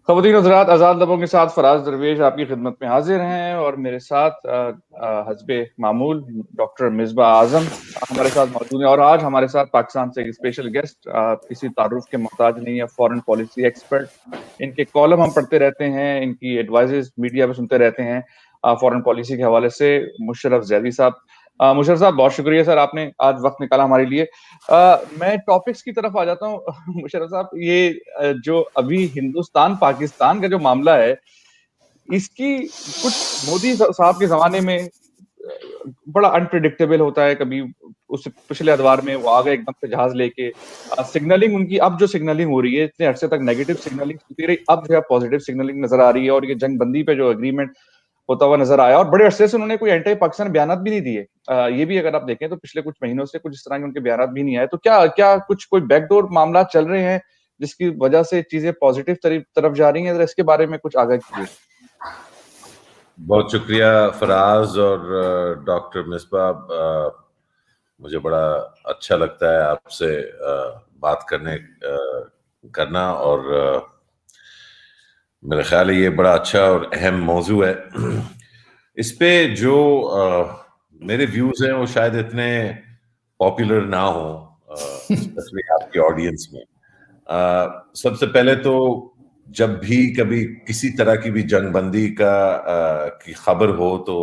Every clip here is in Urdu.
خواتین حضرات، آزاد لبوں کے ساتھ فراز درویش آپ کی خدمت میں حاضر ہیں، اور میرے ساتھ حسب معمول ڈاکٹر مصباح اعظم ہمارے ساتھ موجود ہیں۔ اور آج ہمارے ساتھ پاکستان سے ایک اسپیشل گیسٹ، کسی تعارف کے محتاج نہیں ہے، فورن پالیسی ایکسپرٹ۔ ان کے کالم ہم پڑھتے رہتے ہیں، ان کی ایڈوائزز میڈیا پہ سنتے رہتے ہیں فورن پالیسی کے حوالے سے، مشرف زیدی صاحب۔ مشرف صاحب، بہت شکریہ سر، آپ نے آج وقت نکالا ہمارے لیے۔ میں ٹاپکس کی طرف آ جاتا ہوں۔ مشرف صاحب، یہ جو ابھی ہندوستان پاکستان کا جو معاملہ ہے، اس کی کچھ مودی صاحب کے زمانے میں بڑا انپریڈکٹیبل ہوتا ہے۔ کبھی اس پچھلے ادوار میں وہ آگے ایک دم سے جہاز لے کے سگنلنگ ان کی، اب جو سگنلنگ ہو رہی ہے، اتنے عرصے تک نیگیٹو سگنلنگ ہوتی رہی، اب جو ہے پازیٹیو سگنلنگ نظر آ رہی ہے، اور یہ جنگ بندی پہ جو اگریمنٹ ہوتا ہوا نظر آیا، اور بڑے عرصے سے انہوں نے کوئی اینٹی پاکستان بیانات بھی نہیں دیے۔ یہ بھی اگر آپ دیکھیں تو پچھلے کچھ مہینوں سے کچھ اس طرح کے ان کے بیانات بھی نہیں آئے۔ تو کیا کچھ کوئی بیک ڈور معاملات چل رہے ہیں جس کی وجہ سے چیزیں پازیٹیو طرف جا رہی ہیں؟ اس کے بارے میں کچھ آگاہ کیجیے۔ بہت شکریہ فراز اور ڈاکٹر مصباح، مجھے بڑا اچھا لگتا ہے آپ سے بات کرنا، اور میرا خیال ہے یہ بڑا اچھا اور اہم موضوع ہے۔ اس پہ جو میرے ویوز ہیں وہ شاید اتنے پاپولر نہ ہوں، اسپیشلی آپ کی آڈینس میں۔ سب سے پہلے تو جب بھی کبھی کسی طرح کی بھی جنگ بندی کی خبر ہو تو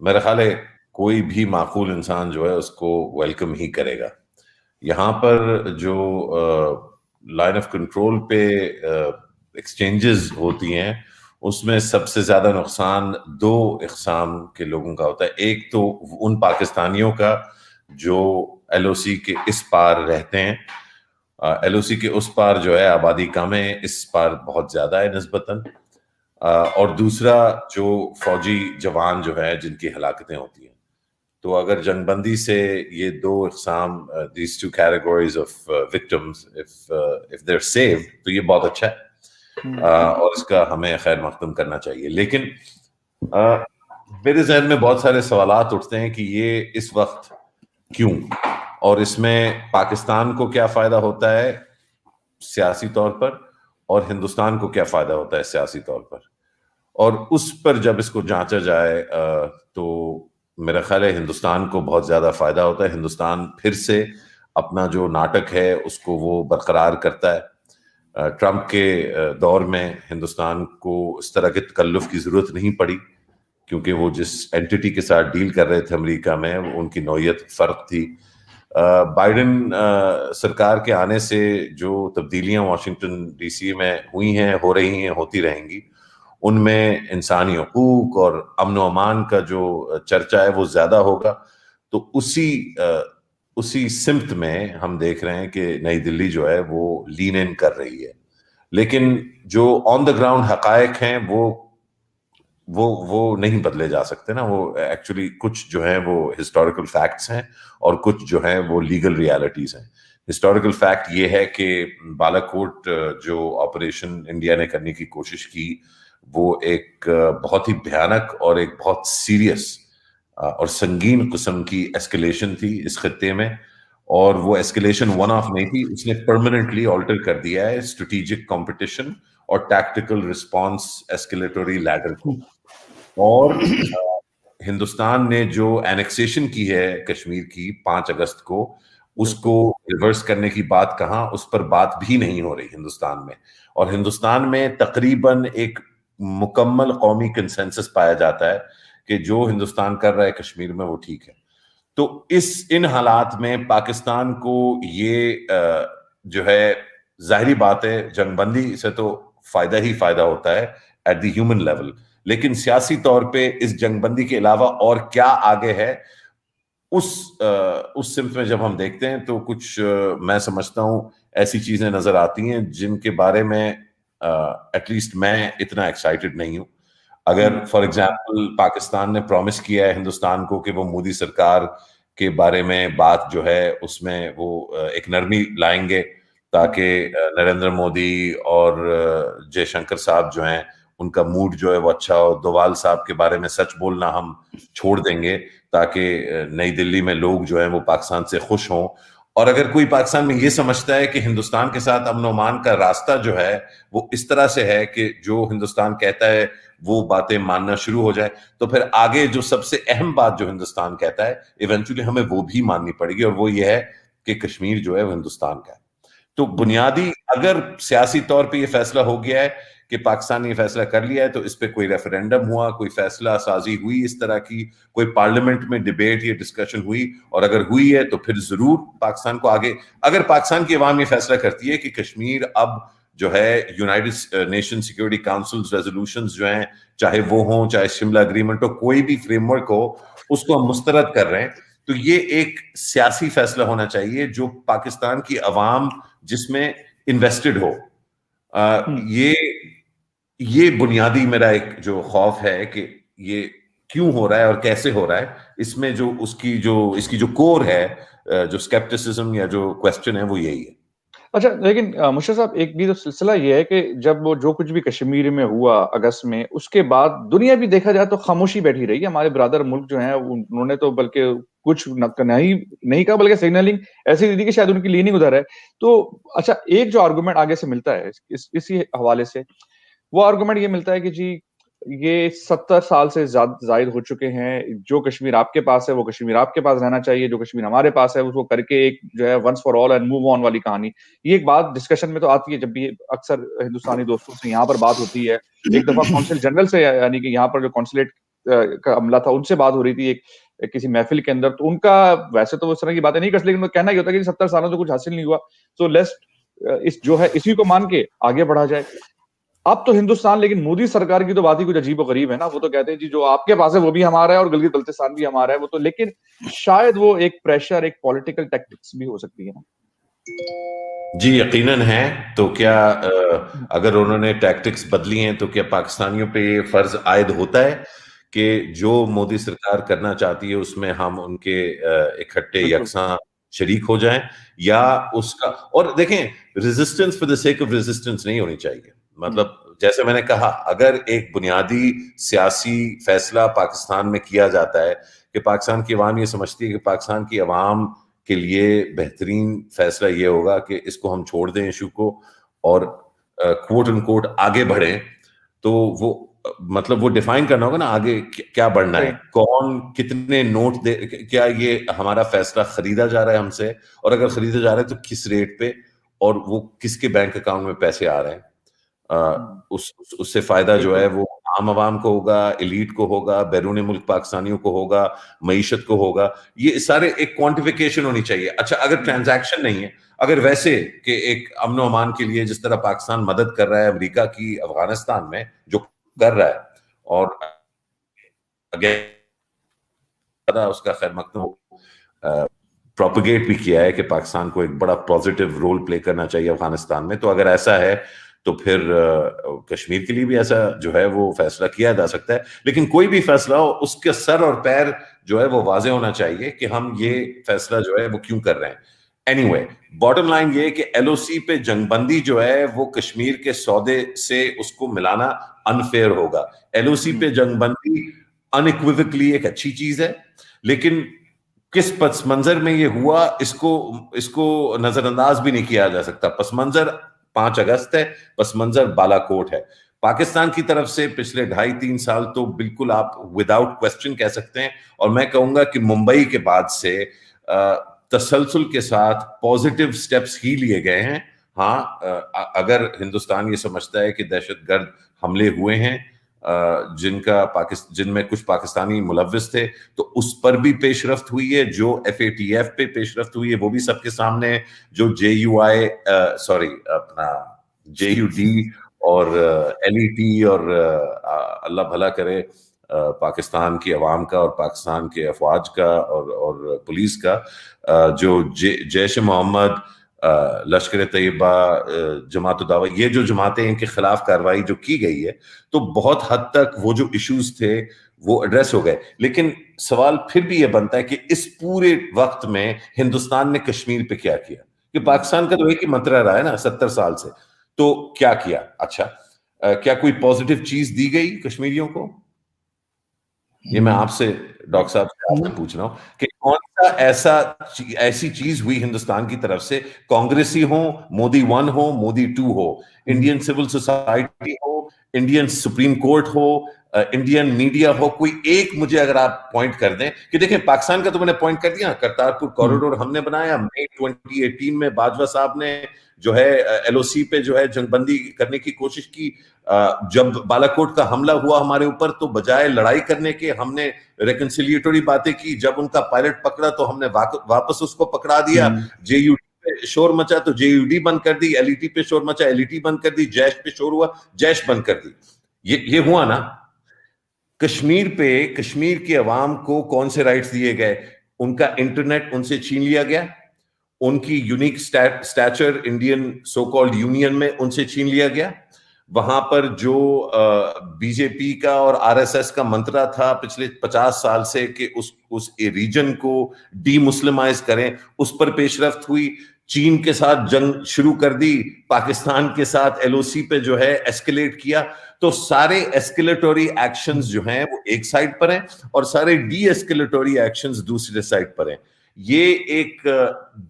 میرا خیال ہے کوئی بھی معقول انسان جو ہے اس کو ویلکم ہی کرے گا۔ یہاں پر جو لائن آف کنٹرول پہ ایکسچینجز ہوتی ہیں، اس میں سب سے زیادہ نقصان دو اقسام کے لوگوں کا ہوتا ہے۔ ایک تو ان پاکستانیوں کا جو ایل او سی کے اس پار رہتے ہیں۔ ایل او سی کے اس پار جو ہے آبادی کم ہے، اس پار بہت زیادہ ہے نسبتاً۔ اور دوسرا جو فوجی جوان جو ہے جن کی ہلاکتیں ہوتی ہیں۔ تو اگر جنگ بندی سے یہ دو اقسام، these two categories of victims, if they're saved، تو یہ بہت اچھا ہے، اور اس کا ہمیں خیر مقدم کرنا چاہیے۔ لیکن میرے ذہن میں بہت سارے سوالات اٹھتے ہیں کہ یہ اس وقت کیوں، اور اس میں پاکستان کو کیا فائدہ ہوتا ہے سیاسی طور پر، اور ہندوستان کو کیا فائدہ ہوتا ہے سیاسی طور پر۔ اور اس پر جب اس کو جانچا جائے تو میرا خیال ہے ہندوستان کو بہت زیادہ فائدہ ہوتا ہے۔ ہندوستان پھر سے اپنا جو ناٹک ہے اس کو وہ برقرار کرتا ہے۔ ٹرمپ کے دور میں ہندوستان کو اس طرح کے تکلف کی ضرورت نہیں پڑی، کیونکہ وہ جس اینٹی کے ساتھ ڈیل کر رہے تھے امریکہ میں، ان کی نوعیت فرق تھی۔ بائیڈن سرکار کے آنے سے جو تبدیلیاں واشنگٹن ڈی سی میں ہوئی ہیں، ہو رہی ہیں، ہوتی رہیں گی، ان میں انسانی حقوق اور امن و امان کا جو چرچا ہے وہ زیادہ ہوگا۔ تو اسی سمت میں ہم دیکھ رہے ہیں کہ نئی دلی جو ہے وہ لین ان کر رہی ہے۔ لیکن جو آن دا گراؤنڈ حقائق ہیں وہ نہیں بدلے جا سکتے نا۔ وہ ایکچولی کچھ جو ہیں وہ ہسٹوریکل فیکٹس ہیں، اور کچھ جو ہیں وہ لیگل ریالٹیز ہیں۔ ہسٹوریکل فیکٹ یہ ہے کہ بالا کوٹ جو آپریشن انڈیا نے کرنے کی کوشش کی، وہ ایک بہت ہی بھیانک اور ایک بہت سیریس اور سنگین قسم کی ایسکیلیشن تھی اس خطے میں، اور وہ ایسکیلیشن ون آف نہیں تھی، اس نے پرماننٹلی آلٹر کر دیا ہے اسٹریٹجک کمپٹیشن اور ٹیکٹیکل رسپانس ایسکیلیٹری لیڈر کو۔ اور ہندوستان نے جو اینیکسیشن کی ہے کشمیر کی 5 اگست کو، اس کو ریورس کرنے کی بات کہاں، اس پر بات بھی نہیں ہو رہی ہندوستان میں۔ اور ہندوستان میں تقریباً ایک مکمل قومی کنسنسس پایا جاتا ہے کہ جو ہندوستان کر رہا ہے کشمیر میں وہ ٹھیک ہے۔ تو ان حالات میں پاکستان کو یہ جو ہے ظاہری بات ہے جنگ بندی سے تو فائدہ ہی فائدہ ہوتا ہے ایٹ دی ہیومن لیول، لیکن سیاسی طور پہ اس جنگ بندی کے علاوہ اور کیا آگے ہے، اس سمت میں جب ہم دیکھتے ہیں تو کچھ میں سمجھتا ہوں ایسی چیزیں نظر آتی ہیں جن کے بارے میں ایٹ لیسٹ میں اتنا ایکسائٹڈ نہیں ہوں۔ اگر فار ایگزامپل پاکستان نے پرومس کیا ہے ہندوستان کو کہ وہ مودی سرکار کے بارے میں بات جو ہے اس میں وہ ایک نرمی لائیں گے تاکہ نریندر مودی اور جے شنکر صاحب جو ہیں ان کا موڈ جو ہے وہ اچھا ہو، دووال صاحب کے بارے میں سچ بولنا ہم چھوڑ دیں گے تاکہ نئی دلی میں لوگ جو ہیں وہ پاکستان سے خوش ہوں، اور اگر کوئی پاکستان میں یہ سمجھتا ہے کہ ہندوستان کے ساتھ امن و امان کا راستہ جو ہے وہ اس طرح سے ہے کہ جو ہندوستان کہتا ہے وہ باتیں ماننا شروع ہو جائے، تو پھر آگے جو سب سے اہم بات جو ہندوستان کہتا ہے ایونچولی ہمیں وہ بھی ماننی پڑے گی، اور وہ یہ ہے کہ کشمیر جو ہے وہ ہندوستان کا ہے۔ تو بنیادی اگر سیاسی طور پہ یہ فیصلہ ہو گیا ہے کہ پاکستان نے یہ فیصلہ کر لیا ہے، تو اس پہ کوئی ریفرینڈم ہوا، کوئی فیصلہ سازی ہوئی اس طرح کی، کوئی پارلیمنٹ میں ڈیبیٹ یا ڈسکشن ہوئی، اور اگر ہوئی ہے تو پھر ضرور پاکستان کو آگے، اگر پاکستان کی عوام یہ فیصلہ کرتی ہے کہ کشمیر اب جو ہے United nation security council resolutions جو ہیں، چاہے وہ ہوں، چاہے شملہ اگریمنٹ ہو، کوئی بھی فریم ورک ہو، اس کو ہم مسترد کر رہے ہیں، تو یہ ایک سیاسی فیصلہ ہونا چاہیے جو پاکستان کی عوام جس میں انویسٹڈ ہو۔ یہ بنیادی میرا ایک جو خوف ہے کہ یہ کیوں ہو رہا ہے اور کیسے ہو رہا ہے، اس میں جو اس کی جو کور ہے، جو اسکیپٹسزم یا جو کوسچن ہے، وہ یہی ہے۔ اچھا، لیکن مشرف صاحب ایک بھی تو سلسلہ یہ ہے کہ جب وہ جو کچھ بھی کشمیر میں ہوا اگست میں، اس کے بعد دنیا بھی دیکھا جائے تو خاموشی بیٹھی رہی ہے۔ ہمارے برادر ملک جو ہیں انہوں نے تو بلکہ کچھ نہیں کہا، بلکہ سگنلنگ ایسی دی تھی کہ شاید ان کی لیننگ ادھر ہے۔ تو اچھا، ایک جو آرگومنٹ آگے سے ملتا ہے اسی حوالے سے، وہ آرگومنٹ یہ ملتا ہے کہ جی یہ 70 سال سے زائد ہو چکے ہیں، جو کشمیر آپ کے پاس ہے وہ کشمیر آپ کے پاس رہنا چاہیے، جو کشمیر ہمارے پاس ہے اس کو کر کے ایک جو ہے once for all and move on والی کہانی۔ یہ ایک بات ڈسکشن میں تو آتی ہے جب بھی اکثر ہندوستانی دوستوں سے یہاں پر بات ہوتی ہے۔ ایک دفعہ کونسل جنرل سے، یعنی کہ یہاں پر جو کونسلیٹ کا عملہ تھا، ان سے بات ہو رہی تھی ایک کسی محفل کے اندر، تو ان کا ویسے تو اس طرح کی باتیں نہیں کرتے، لیکن کہنا یہ ہوتا ہے کہ 70 سالوں سے کچھ حاصل نہیں ہوا، تو لیٹس جو ہے اسی کو مان کے آگے بڑھا جائے۔ اب تو ہندوستان، لیکن مودی سرکار کی تو بات ہی کچھ عجیب و غریب ہے نا۔ وہ تو کہتے ہیں جی جو آپ کے پاس ہے وہ بھی ہمارا ہے اور گلگت بلتستان بھی ہمارا ہے، وہ تو، لیکن شاید وہ ایک پریشر، ایک پولیٹیکل ٹیکٹکس بھی ہو سکتی ہے نا۔ جی یقیناً ہے۔ تو کیا اگر انہوں نے ٹیکٹکس بدلی ہیں تو کیا پاکستانیوں پہ یہ فرض عائد ہوتا ہے کہ جو مودی سرکار کرنا چاہتی ہے اس میں ہم ان کے اکٹھے یکساں شریک ہو جائیں، یا اس کا، اور دیکھیں resistance for the sake of resistance نہیں ہونی چاہیے۔ مطلب جیسے میں نے کہا، اگر ایک بنیادی سیاسی فیصلہ پاکستان میں کیا جاتا ہے کہ پاکستان کی عوام یہ سمجھتی ہے کہ پاکستان کی عوام کے لیے بہترین فیصلہ یہ ہوگا کہ اس کو ہم چھوڑ دیں ایشو کو اور کوٹ ان کوٹ آگے بڑھیں، تو وہ مطلب وہ ڈیفائن کرنا ہوگا نا آگے کیا بڑھنا ہے، کون کتنے نوٹ دے، کیا یہ ہمارا فیصلہ خریدا جا رہا ہے ہم سے، اور اگر خریدا جا رہا ہے تو کس ریٹ پہ، اور وہ کس کے بینک اکاؤنٹ میں پیسے آ رہے ہیں۔ اس سے فائدہ جو ہے وہ عام عوام کو ہوگا، ایلیٹ کو ہوگا، بیرون ملک پاکستانیوں کو ہوگا، معیشت کو ہوگا، یہ سارے ایک کوانٹیفیکیشن ہونی چاہیے۔ اچھا، اگر ٹرانزیکشن نہیں ہے، اگر ویسے کہ ایک امن و امان کے لیے جس طرح پاکستان مدد کر رہا ہے امریکہ کی افغانستان میں جو کر رہا ہے، اور اس کا خیر مقدم پروپیگیٹ بھی کیا ہے کہ پاکستان کو ایک بڑا پازیٹیو رول پلے کرنا چاہیے افغانستان میں، تو اگر ایسا ہے تو پھر کشمیر کے لیے بھی ایسا جو ہے وہ فیصلہ کیا جا سکتا ہے۔ لیکن کوئی بھی فیصلہ ہو، اس کے سر اور پیر جو ہے وہ واضح ہونا چاہیے کہ ہم یہ فیصلہ جو ہے وہ کیوں کر رہے ہیں۔ اینی وے، باٹم لائن یہ کہ ایل او سی پہ جنگ بندی جو ہے وہ کشمیر کے سودے سے اس کو ملانا انفیئر ہوگا۔ ایل او سی پہ جنگ بندی انیکویوکلی ایک اچھی چیز ہے، لیکن کس پس منظر میں یہ ہوا اس کو نظر انداز بھی نہیں کیا جا سکتا۔ پس منظر 5 اگست ہے، پس منظر بالا کوٹ ہے۔ پاکستان کی طرف سے پچھلے 2.5-3 سال تو بالکل آپ وداؤٹ کوسچن کہہ سکتے ہیں، اور میں کہوں گا کہ ممبئی کے بعد سے تسلسل کے ساتھ پازیٹیو سٹیپس ہی لیے گئے ہیں۔ ہاں، اگر ہندوستان یہ سمجھتا ہے کہ دہشت گرد حملے ہوئے ہیں جن میں کچھ پاکستانی ملوث تھے، تو اس پر بھی پیش رفت ہوئی ہے، جو ایف اے ٹی ایف پہ پیش رفت ہوئی ہے وہ بھی سب کے سامنے ہے، جو جے یو ڈی اور ایل ای ٹی اور اللہ بھلا کرے پاکستان کی عوام کا اور پاکستان کے افواج کا اور پولیس کا، جو جیش محمد، لشکر طیبہ، جماعت الدعوہ، یہ جو جماعتیں ان کے خلاف کارروائی جو کی گئی ہے، تو بہت حد تک وہ جو ایشوز تھے وہ ایڈریس ہو گئے۔ لیکن سوال پھر بھی یہ بنتا ہے کہ اس پورے وقت میں ہندوستان نے کشمیر پہ کیا کیا؟ کہ پاکستان کا تو ایک ہی منترا رہا ہے نا 70 سال سے، تو کیا کیا؟ اچھا، کیا کوئی پازیٹیو چیز دی گئی کشمیریوں کو؟ یہ میں آپ سے ڈاکٹر صاحب سے آپ سے پوچھ رہا ہوں کہ کون سا ایسی چیز ہوئی ہندوستان کی طرف سے، کانگریسی ہو، مودی 1 ہو، مودی 2 ہو، انڈین سول سوسائٹی ہو، انڈین سپریم کورٹ ہو، انڈین میڈیا ہو، کوئی ایک مجھے اگر آپ پوائنٹ کر دیں کہ دیکھیں پاکستان کا تو میں نے پوائنٹ کر دیا، کرتارپور کوریڈور ہم نے بنایا، مئی 2018 میں باجوہ صاحب نے جو ہے ایل او سی پہ جو ہے جنگ بندی کرنے کی کوشش کی. جب بالاکوٹ کا حملہ ہوا ہمارے اوپر تو بجائے لڑائی کرنے کے ہم نے ریکنسیلیٹری باتیں کی. جب ان کا پائلٹ پکڑا تو ہم نے واپس اس کو پکڑا دیا. جے یو ڈی پہ شور مچا تو جے یو ڈی بند کر دی، ایل ای ٹی پہ شور مچا ایل ای ٹی بند کر دی، جیش پہ شور ہوا جیش بند کر دی. یہ ہوا نا. کشمیر پہ کشمیر کے عوام کو کون سے رائٹس دیے گئے؟ ان کا انٹرنیٹ ان سے چھین لیا گیا، ان کی unique Stitcher Indian so called union میں ان سے چھین لیا گیا. وہاں پر جو بی جے پی کا اور آر ایس ایس کا منترا تھا پچھلے 50 سال سے کہ اس ریجن کو ڈی مسلمائز کریں، اس پر پیش رفت ہوئی. چین کے ساتھ جنگ شروع کر دی، پاکستان کے ساتھ ایل او سی پہ جو ہے ایسکیلیٹ کیا. تو سارے ایسکیلیٹوری ایکشنز جو ہیں وہ ایک سائڈ پر ہیں اور سارے ڈی ایسکیلیٹوری ایکشنز دوسرے سائڈ پر ہیں. یہ ایک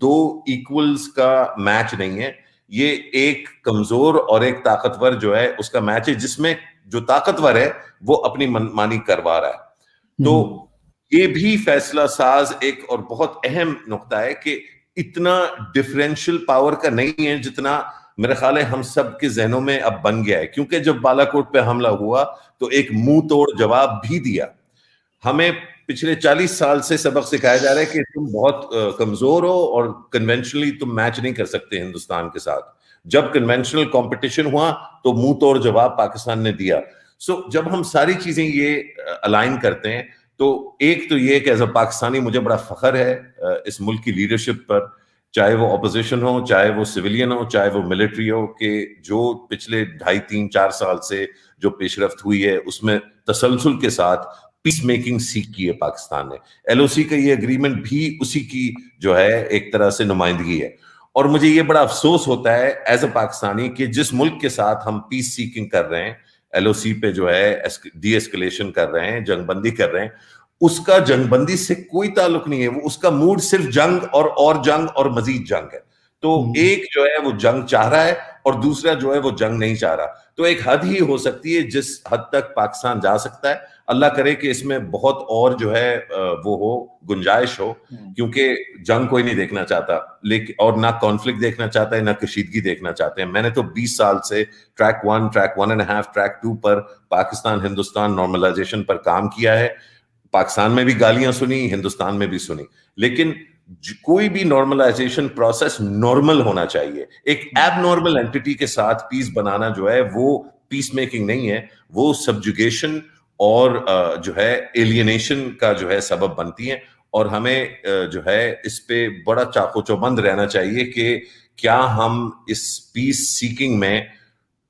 دو ایکولز کا میچ نہیں ہے، یہ ایک کمزور اور ایک طاقتور جو ہے اس کا میچ ہے، جس میں جو طاقتور ہے وہ اپنی منمانی کروا رہا ہے. تو یہ بھی فیصلہ ساز ایک اور بہت اہم نقطہ ہے کہ اتنا ڈفرینشیل پاور کا نہیں ہے جتنا میرے خیال ہے ہم سب کے ذہنوں میں اب بن گیا ہے. کیونکہ جب بالاکوٹ پہ حملہ ہوا تو ایک منہ توڑ جواب بھی دیا. ہمیں پچھلے 40 سال سے سبق سکھایا جا رہا ہے کہ تم بہت کمزور ہو اور کنونشنلی تم میچ نہیں کر سکتے ہندوستان کے ساتھ. جب کنونشنل کمپٹیشن ہوا تو منہ توڑ جواب پاکستان نے دیا. سو جب ہم ساری چیزیں یہ الائن کرتے ہیں تو ایک تو یہ کہ ایز اے پاکستانی مجھے بڑا فخر ہے اس ملک کی لیڈرشپ پر، چاہے وہ اپوزیشن ہو، چاہے وہ سویلین ہو، چاہے وہ ملٹری ہو، کہ جو پچھلے 2.5-3-4 سال سے جو پیش رفت ہوئی ہے اس میں تسلسل کے ساتھ پیس میکنگ سیکھ کی ہے پاکستان نے. ایل او سی کا یہ اگریمنٹ بھی اسی کی جو ہے ایک طرح سے نمائندگی ہے. اور مجھے یہ بڑا افسوس ہوتا ہے ایز اے پاکستانی کہ جس ملک کے ساتھ ہم پیس سیکنگ کر رہے ہیں، ایل او سی پہ جو ہے ڈی ایسکلیشن کر رہے ہیں، جنگ بندی کر رہے ہیں، اس کا جنگ بندی سے کوئی تعلق نہیں ہے. وہ اس کا موڈ صرف جنگ اور جنگ اور مزید جنگ ہے. تو ایک جو ہے وہ جنگ چاہ رہا ہے اور دوسرا جو ہے وہ جنگ نہیں چاہ رہا. تو ایک حد ہی ہو سکتی ہے جس حد تک پاکستان جا سکتا ہے. اللہ کرے کہ اس میں بہت اور جو ہے وہ ہو، گنجائش ہو، کیونکہ جنگ کوئی نہیں دیکھنا چاہتا، لیکن اور نہ کانفلکٹ دیکھنا چاہتا ہے، نہ کشیدگی دیکھنا چاہتے ہیں. میں نے تو 20 سال سے ٹریک 1، ٹریک 1.5، ٹریک 2 پر پاکستان ہندوستان نارملائزیشن پر کام کیا ہے. پاکستان میں بھی گالیاں سنی، ہندوستان میں بھی سنی، لیکن کوئی بھی نارملائزیشن پروسیس نارمل ہونا چاہیے. ایک ایب نارمل اینٹی کے ساتھ پیس بنانا جو ہے وہ پیس میکنگ نہیں ہے، وہ سبجوگیشن اور جو ہے ایلینیشن کا جو ہے سبب بنتی ہیں. اور ہمیں جو ہے اس پہ بڑا چاقو چوبند رہنا چاہیے کہ کیا ہم اس پیس سیکنگ میں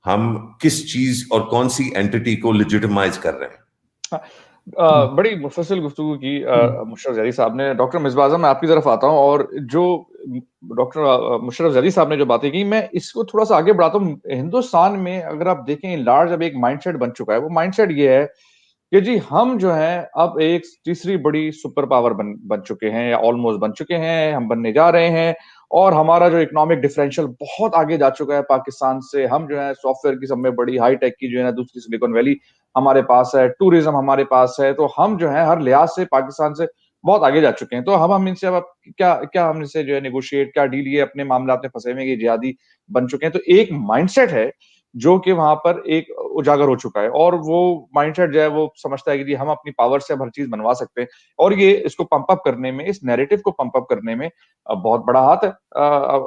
ہم کس چیز اور کون سی اینٹی کو لیجیٹمائز کر رہے ہیں. بڑی مفصل گفتگو کی مشرف زیدی صاحب نے. ڈاکٹر مصباح اعظم میں آپ کی طرف آتا ہوں، اور جو ڈاکٹر مشرف زیدی صاحب نے جو باتیں کی میں اس کو تھوڑا سا آگے بڑھاتا ہوں. ہندوستان میں اگر آپ دیکھیں لارج اب ایک مائنڈ سیٹ بن چکا ہے. وہ مائنڈ سیٹ یہ ہے کہ جی ہم جو ہیں اب ایک تیسری بڑی سپر پاور بن چکے ہیں، یا آلموسٹ بن چکے ہیں، ہم بننے جا رہے ہیں. اور ہمارا جو اکنامک ڈفرینشیل بہت آگے جا چکا ہے پاکستان سے. ہم جو ہے سافٹ ویئر کی سب میں بڑی ہائی ٹیک کی جو ہے نا دوسری سلیکن ویلی ہمارے پاس ہے، ٹوریزم ہمارے پاس ہے. تو ہم جو ہے ہر لحاظ سے پاکستان سے بہت آگے جا چکے ہیں. تو ہم ان سے اب کیا ہم ان سے جو ہے نیگوشیٹ، کیا ڈیل، یہ اپنے معاملات میں پھنسے ہوئے جہادی بن چکے ہیں. تو ایک مائنڈ سیٹ ہے جو کہ وہاں پر ایک اجاگر ہو چکا ہے، اور وہ مائنڈ سیٹ جو ہے وہ سمجھتا ہے کہ جی ہم اپنی پاور سے اب ہر چیز بنوا سکتے ہیں. اور یہ اس کو پمپ اپ کرنے میں، اس نیریٹو کو پمپ اپ کرنے میں بہت بڑا ہاتھ ہے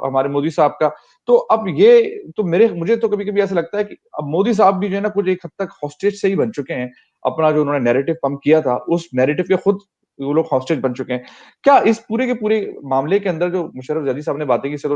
ہمارے مودی صاحب کا. تو اب یہ تو مجھے تو کبھی کبھی ایسا لگتا ہے کہ اب مودی صاحب بھی جو ہے نا کچھ ایک حد تک ہاسٹیج سے ہی بن چکے ہیں. اپنا جو انہوں نے نیریٹو پمپ کیا تھا اس نیریٹو کے خود وہ لوگ ہاسٹیج بن چکے ہیں. کیا اس پورے کے پورے معاملے کے اندر جو مشرف زیدی صاحب نے باتیں کی، سے تو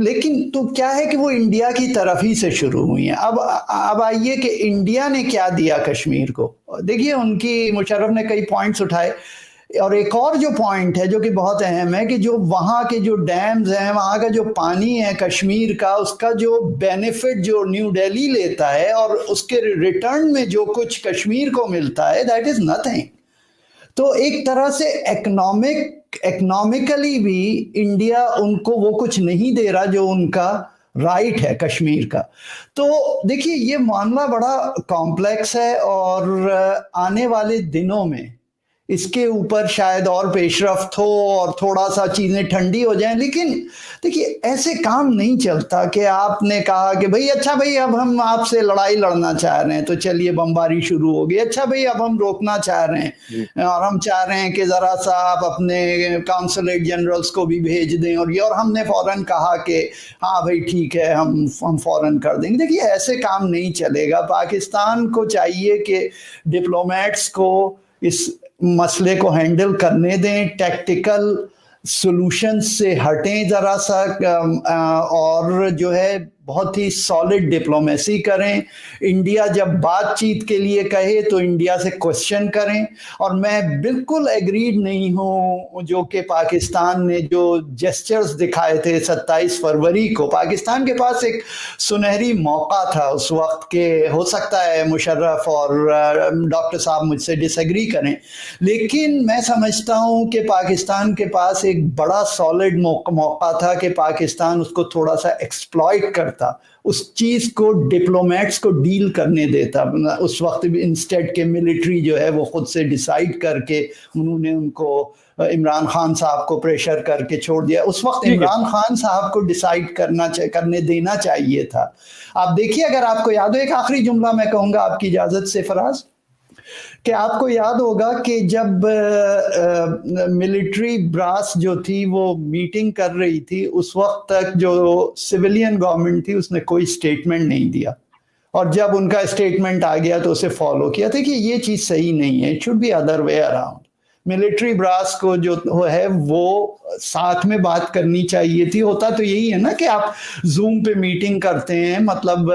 لیکن تو کیا ہے کہ وہ انڈیا کی طرف ہی سے شروع ہوئی ہیں. اب آئیے کہ انڈیا نے کیا دیا کشمیر کو. دیکھیے ان کی مشرف نے کئی پوائنٹس اٹھائے, اور ایک اور جو پوائنٹ ہے جو کہ بہت اہم ہے کہ جو وہاں کے جو ڈیمز ہیں, وہاں کا جو پانی ہے کشمیر کا, اس کا جو بینیفٹ جو نیو دہلی لیتا ہے اور اس کے ریٹرن میں جو کچھ کشمیر کو ملتا ہے, دیٹ از نتھنگ. تو ایک طرح سے اکنامکلی بھی انڈیا ان کو وہ کچھ نہیں دے رہا جو ان کا رائٹ ہے کشمیر کا. تو دیکھیے یہ معاملہ بڑا کمپلیکس ہے, اور آنے والے دنوں میں اس کے اوپر شاید اور پیش رفت ہو اور تھوڑا سا چیزیں ٹھنڈی ہو جائیں. لیکن دیکھیے ایسے کام نہیں چلتا کہ آپ نے کہا کہ بھئی اچھا بھئی اب ہم آپ سے لڑائی لڑنا چاہ رہے ہیں تو چلیے بمباری شروع ہو گئی, اچھا بھئی اب ہم روکنا چاہ رہے ہیں اور ہم چاہ رہے ہیں کہ ذرا سا آپ اپنے کانسولیٹ جنرلز کو بھی بھیج دیں, اور ہم نے فوراً کہا کہ ہاں بھئی ٹھیک ہے ہم فوراً کر دیں گے. دیکھیے ایسے کام نہیں چلے گا. پاکستان کو چاہیے کہ ڈپلومیٹس کو اس مسئلے کو ہینڈل کرنے دیں, ٹیکٹیکل سولوشن سے ہٹیں ذرا سا, اور جو ہے بہت ہی سالڈ ڈپلومیسی کریں. انڈیا جب بات چیت کے لیے کہے تو انڈیا سے کوشچن کریں. اور میں بالکل ایگریڈ نہیں ہوں جو کہ پاکستان نے جو جیسچرز دکھائے تھے 27 فروری کو. پاکستان کے پاس ایک سنہری موقع تھا اس وقت کہ ہو سکتا ہے مشرف اور ڈاکٹر صاحب مجھ سے ڈس ایگری کریں, لیکن میں سمجھتا ہوں کہ پاکستان کے پاس ایک بڑا سالڈ موقع تھا کہ پاکستان اس کو تھوڑا سا ایکسپلائٹ کرتا, اس چیز کو ڈپلومیٹس کو ڈیل کرنے دیتا. اس وقت بھی انسٹیڈ کے ملٹری جو ہے وہ خود سے ڈیسائیڈ کر کے انہوں نے ان کو عمران خان صاحب کو پریشر کر کے چھوڑ دیا. اس وقت عمران خان صاحب کو ڈیسائیڈ کرنے دینا چاہیے تھا. آپ دیکھیے اگر آپ کو یاد ہو, ایک آخری جملہ میں کہوں گا آپ کی اجازت سے فراز, کہ آپ کو یاد ہوگا کہ جب ملٹری براس جو تھی وہ میٹنگ کر رہی تھی, اس وقت تک جو سویلین گورنمنٹ تھی اس نے کوئی سٹیٹمنٹ نہیں دیا, اور جب ان کا اسٹیٹمنٹ آ گیا تو اسے فالو کیا تھا. کہ یہ چیز صحیح نہیں ہے, it should be other way around. Military brass کو جو ہے وہ ساتھ میں بات کرنی چاہیے تھی. ہوتا تو یہی ہے نا کہ آپ زوم پہ میٹنگ کرتے ہیں, مطلب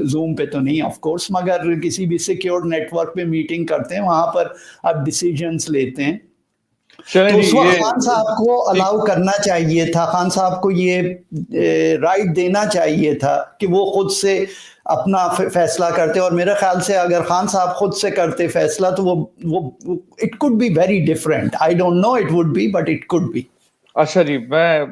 زوم پہ تو نہیں آف کورس, مگر کسی بھی سیکیورڈ نیٹ ورک پہ میٹنگ کرتے ہیں, وہاں پر آپ ڈیسیجنز لیتے ہیں. تو اس وقت خان صاحب کو الاؤ کرنا چاہیے تھا, خان صاحب کو یہ رائٹ دینا چاہیے تھا کہ وہ خود سے اپنا فیصلہ کرتے. اور میرے خیال سے اگر خان صاحب خود سے کرتے فیصلہ تو وہ it could be very different. I don't know it would be, but it could be. اچھا جی, میں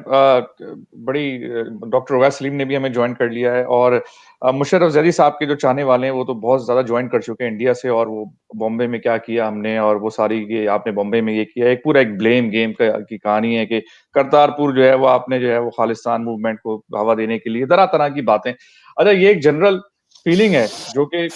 بڑی ڈاکٹر اویس سلیم نے بھی ہمیں جوائن کر لیا ہے, اور مشرف زیدی صاحب کے جو چاہنے والے ہیں وہ تو بہت زیادہ جوائن کر چکے ہیں انڈیا سے, اور وہ بامبے میں کیا کیا ہم نے, اور وہ ساری یہ آپ نے بامبے میں یہ کیا, ایک پورا ایک بلیم گیم کی کہانی ہے کہ کرتارپور جو ہے وہ آپ نے جو ہے وہ خالصتان موومنٹ کو ہوا دینے کے لیے طرح طرح کی باتیں. اچھا, یہ ایک جنرل فیلنگ ہے جو کہ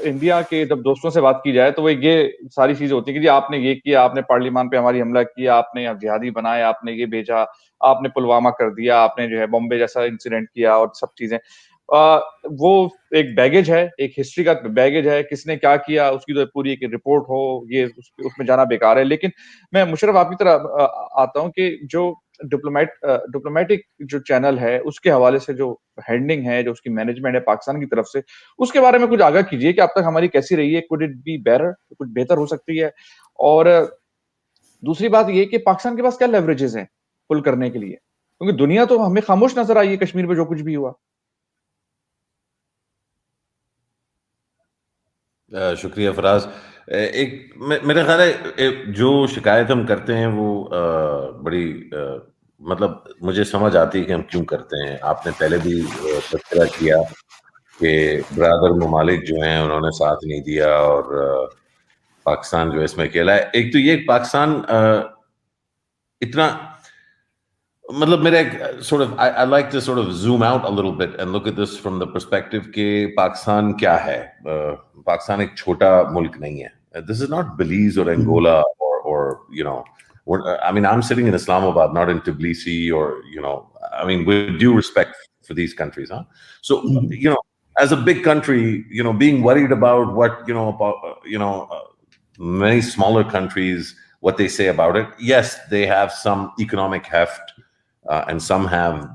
انڈیا کے جب دوستوں سے بات کی جائے تو وہ یہ ساری چیزیں ہوتی ہیں کہ جی آپ نے یہ کیا, آپ نے پارلیمان پہ ہماری حملہ کیا, آپ نے جہادی بنایا, آپ نے یہ بھیجا, آپ نے پلوامہ کر دیا, آپ نے جو ہے بامبے جیسا انسیڈنٹ کیا, اور سب چیزیں. وہ ایک بیگیج ہے, ایک ہسٹری کا بیگیج ہے, کس نے کیا کیا اس کی تو پوری ایک رپورٹ ہو, یہ اس میں جانا بیکار ہے. لیکن میں مشرف آپ کی طرح آتا ہوں کہ جو ڈپلومیٹک جو چینل ہے اس کے حوالے سے جو ہینڈلنگ ہے, جو اس کی مینجمنٹ ہے پاکستان کی طرف سے, اس کے بارے میں کچھ آگاہ کیجیے کہ اب تک ہماری کیسی رہی ہے, could it be better, کچھ بہتر ہو سکتی ہے. اور دوسری بات یہ کہ پاکستان کے پاس کیا لیوریجز ہیں پل کرنے کے لیے, کیونکہ دنیا تو ہمیں خاموش نظر آئی ہے کشمیر میں جو کچھ بھی ہوا. شکریہ فراز. ایک میرے خیال ہے جو شکایت ہم کرتے ہیں وہ بڑی مطلب مجھے سمجھ آتی ہے کہ ہم کیوں کرتے ہیں. آپ نے پہلے بھی تذکرہ کیا کہ برادر ممالک جو ہیں انہوں نے ساتھ نہیں دیا اور پاکستان جو ہے اس میں اکیلا ہے. ایک تو یہ پاکستان اتنا مطلب میرا ایک sort of I like to sort of zoom out a little bit and look at this from the perspective کہ پاکستان کیا ہے. پاکستان ایک چھوٹا ملک نہیں ہے. This is not Belize or Angola or you know, I mean I'm sitting in Islamabad, not in Tbilisi, or you know, I mean with due respect for these countries, huh? So you know, as a big country, you know, being worried about what you know about many smaller countries, what they say about it. Yes, they have some economic heft. and some have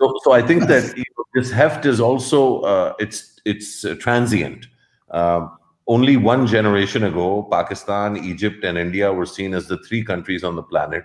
So I think that this heft is also it's transient. Only one generation ago, Pakistan, Egypt and India were seen as the 3 countries on the planet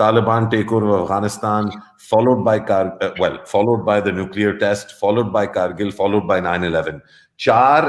Taliban takeover of Afghanistan, followed by the nuclear test, followed by Kargil, followed by 9/11. 4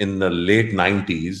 in the late 90s.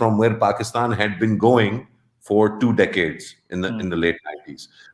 from where Pakistan had been going for 2 decades in the late 90s.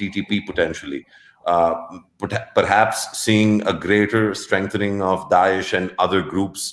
TTP potentially, perhaps seeing a greater strengthening of Daesh and other groups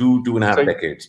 2.5 decades.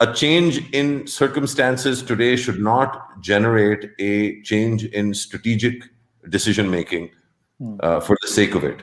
a change in circumstances today should not generate a change in strategic decision making for the sake of it.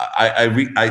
I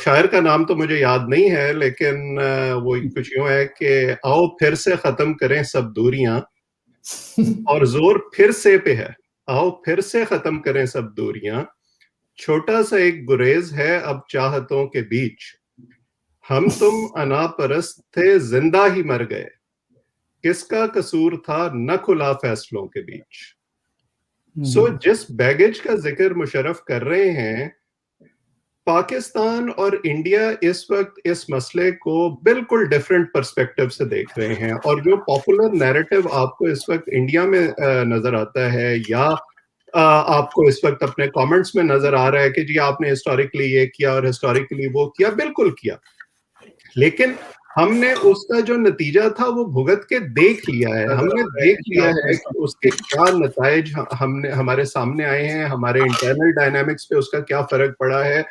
شاعر کا نام تو مجھے یاد نہیں ہے، لیکن وہ کچھ یوں ہے کہ آؤ پھر سے ختم کریں سب دوریاں، اور زور پھر سے پہ ہے، آؤ پھر سے ختم کریں سب دوریاں، چھوٹا سا ایک گریز ہے اب چاہتوں کے بیچ، ہم تم انا پرست تھے زندہ ہی مر گئے، کس کا قصور تھا نہ کھلا فیصلوں کے بیچ۔ سو جس بیگیج کا ذکر مشرف کر رہے ہیں، پاکستان اور انڈیا اس وقت اس مسئلے کو بالکل ڈیفرنٹ پرسپیکٹو سے دیکھ رہے ہیں، اور جو پاپولر نیریٹو آپ کو اس وقت انڈیا میں نظر آتا ہے، یا آپ کو اس وقت اپنے کامنٹس میں نظر آ رہا ہے کہ جی آپ نے ہسٹوریکلی یہ کیا اور ہسٹوریکلی وہ کیا، بالکل کیا، لیکن ہم نے اس کا جو نتیجہ تھا وہ بھگت کے دیکھ لیا ہے، ہم نے دیکھ لیا ہے کہ اس کے کیا نتائج ہمارے سامنے آئے ہیں، ہمارے انٹرنل ڈائنامکس پہ اس کا کیا فرق پڑا ہے۔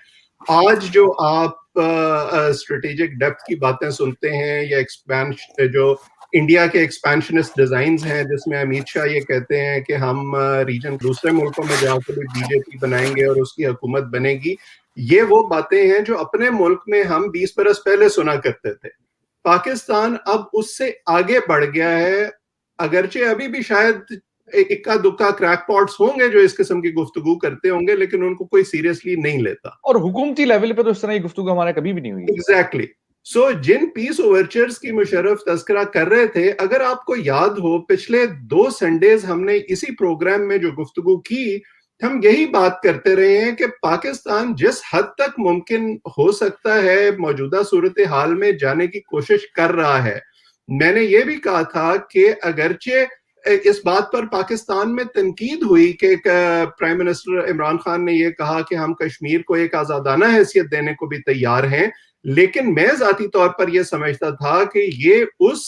آج جو آپ اسٹریٹجک ڈیپتھ کی باتیں سنتے ہیں، یا جو انڈیا کے ایکسپینشنسٹ ڈیزائنز ہیں جس میں امت شاہ یہ کہتے ہیں کہ ہم ریجن دوسرے ملکوں میں جا کے بھی بی جے پی بنائیں گے اور اس کی حکومت بنے گی، یہ وہ باتیں ہیں جو اپنے ملک میں ہم 20 برس پہلے سنا کرتے تھے۔ پاکستان اب اس سے آگے بڑھ گیا ہے، اگرچہ ابھی بھی شاید اکا دکا کریک پاٹس ہوں گے جو اس قسم کی گفتگو کرتے ہوں گے، لیکن ان کو کوئی سیریسلی نہیں لیتا، اور حکومتی لیول پہ تو اس طرح کی گفتگو ہمارے کبھی بھی نہیں ہوئی۔ ایگزیکٹلی۔ سو جن پیس اوورچرز کی مشرف تذکرہ کر رہے تھے، اگر آپ کو یاد ہو پچھلے 2 سنڈیز ہم نے اسی پروگرام میں جو گفتگو کی، ہم یہی بات کرتے رہے ہیں کہ پاکستان جس حد تک ممکن ہو سکتا ہے موجودہ صورتحال میں جانے کی کوشش کر رہا ہے۔ میں نے یہ بھی کہا تھا کہ اگرچہ اس بات پر پاکستان میں تنقید ہوئی کہ پرائم منسٹر عمران خان نے یہ کہا کہ ہم کشمیر کو ایک آزادانہ حیثیت دینے کو بھی تیار ہیں، لیکن میں ذاتی طور پر یہ سمجھتا تھا کہ یہ اس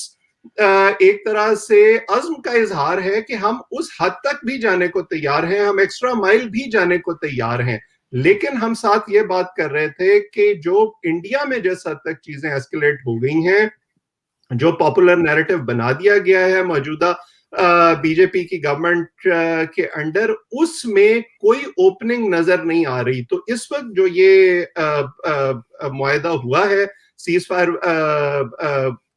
ایک طرح سے عزم کا اظہار ہے کہ ہم اس حد تک بھی جانے کو تیار ہیں، ہم ایکسٹرا مائل بھی جانے کو تیار ہیں، لیکن ہم ساتھ یہ بات کر رہے تھے کہ جو انڈیا میں جس حد تک چیزیں ایسکیلیٹ ہو گئی ہیں، جو پاپولر نیریٹو بنا دیا گیا ہے موجودہ بی جے پی کی گورنمنٹ کے انڈر، اس میں کوئی اوپننگ نظر نہیں آ رہی۔ تو اس وقت جو یہ معاہدہ ہوا ہے سیز فائر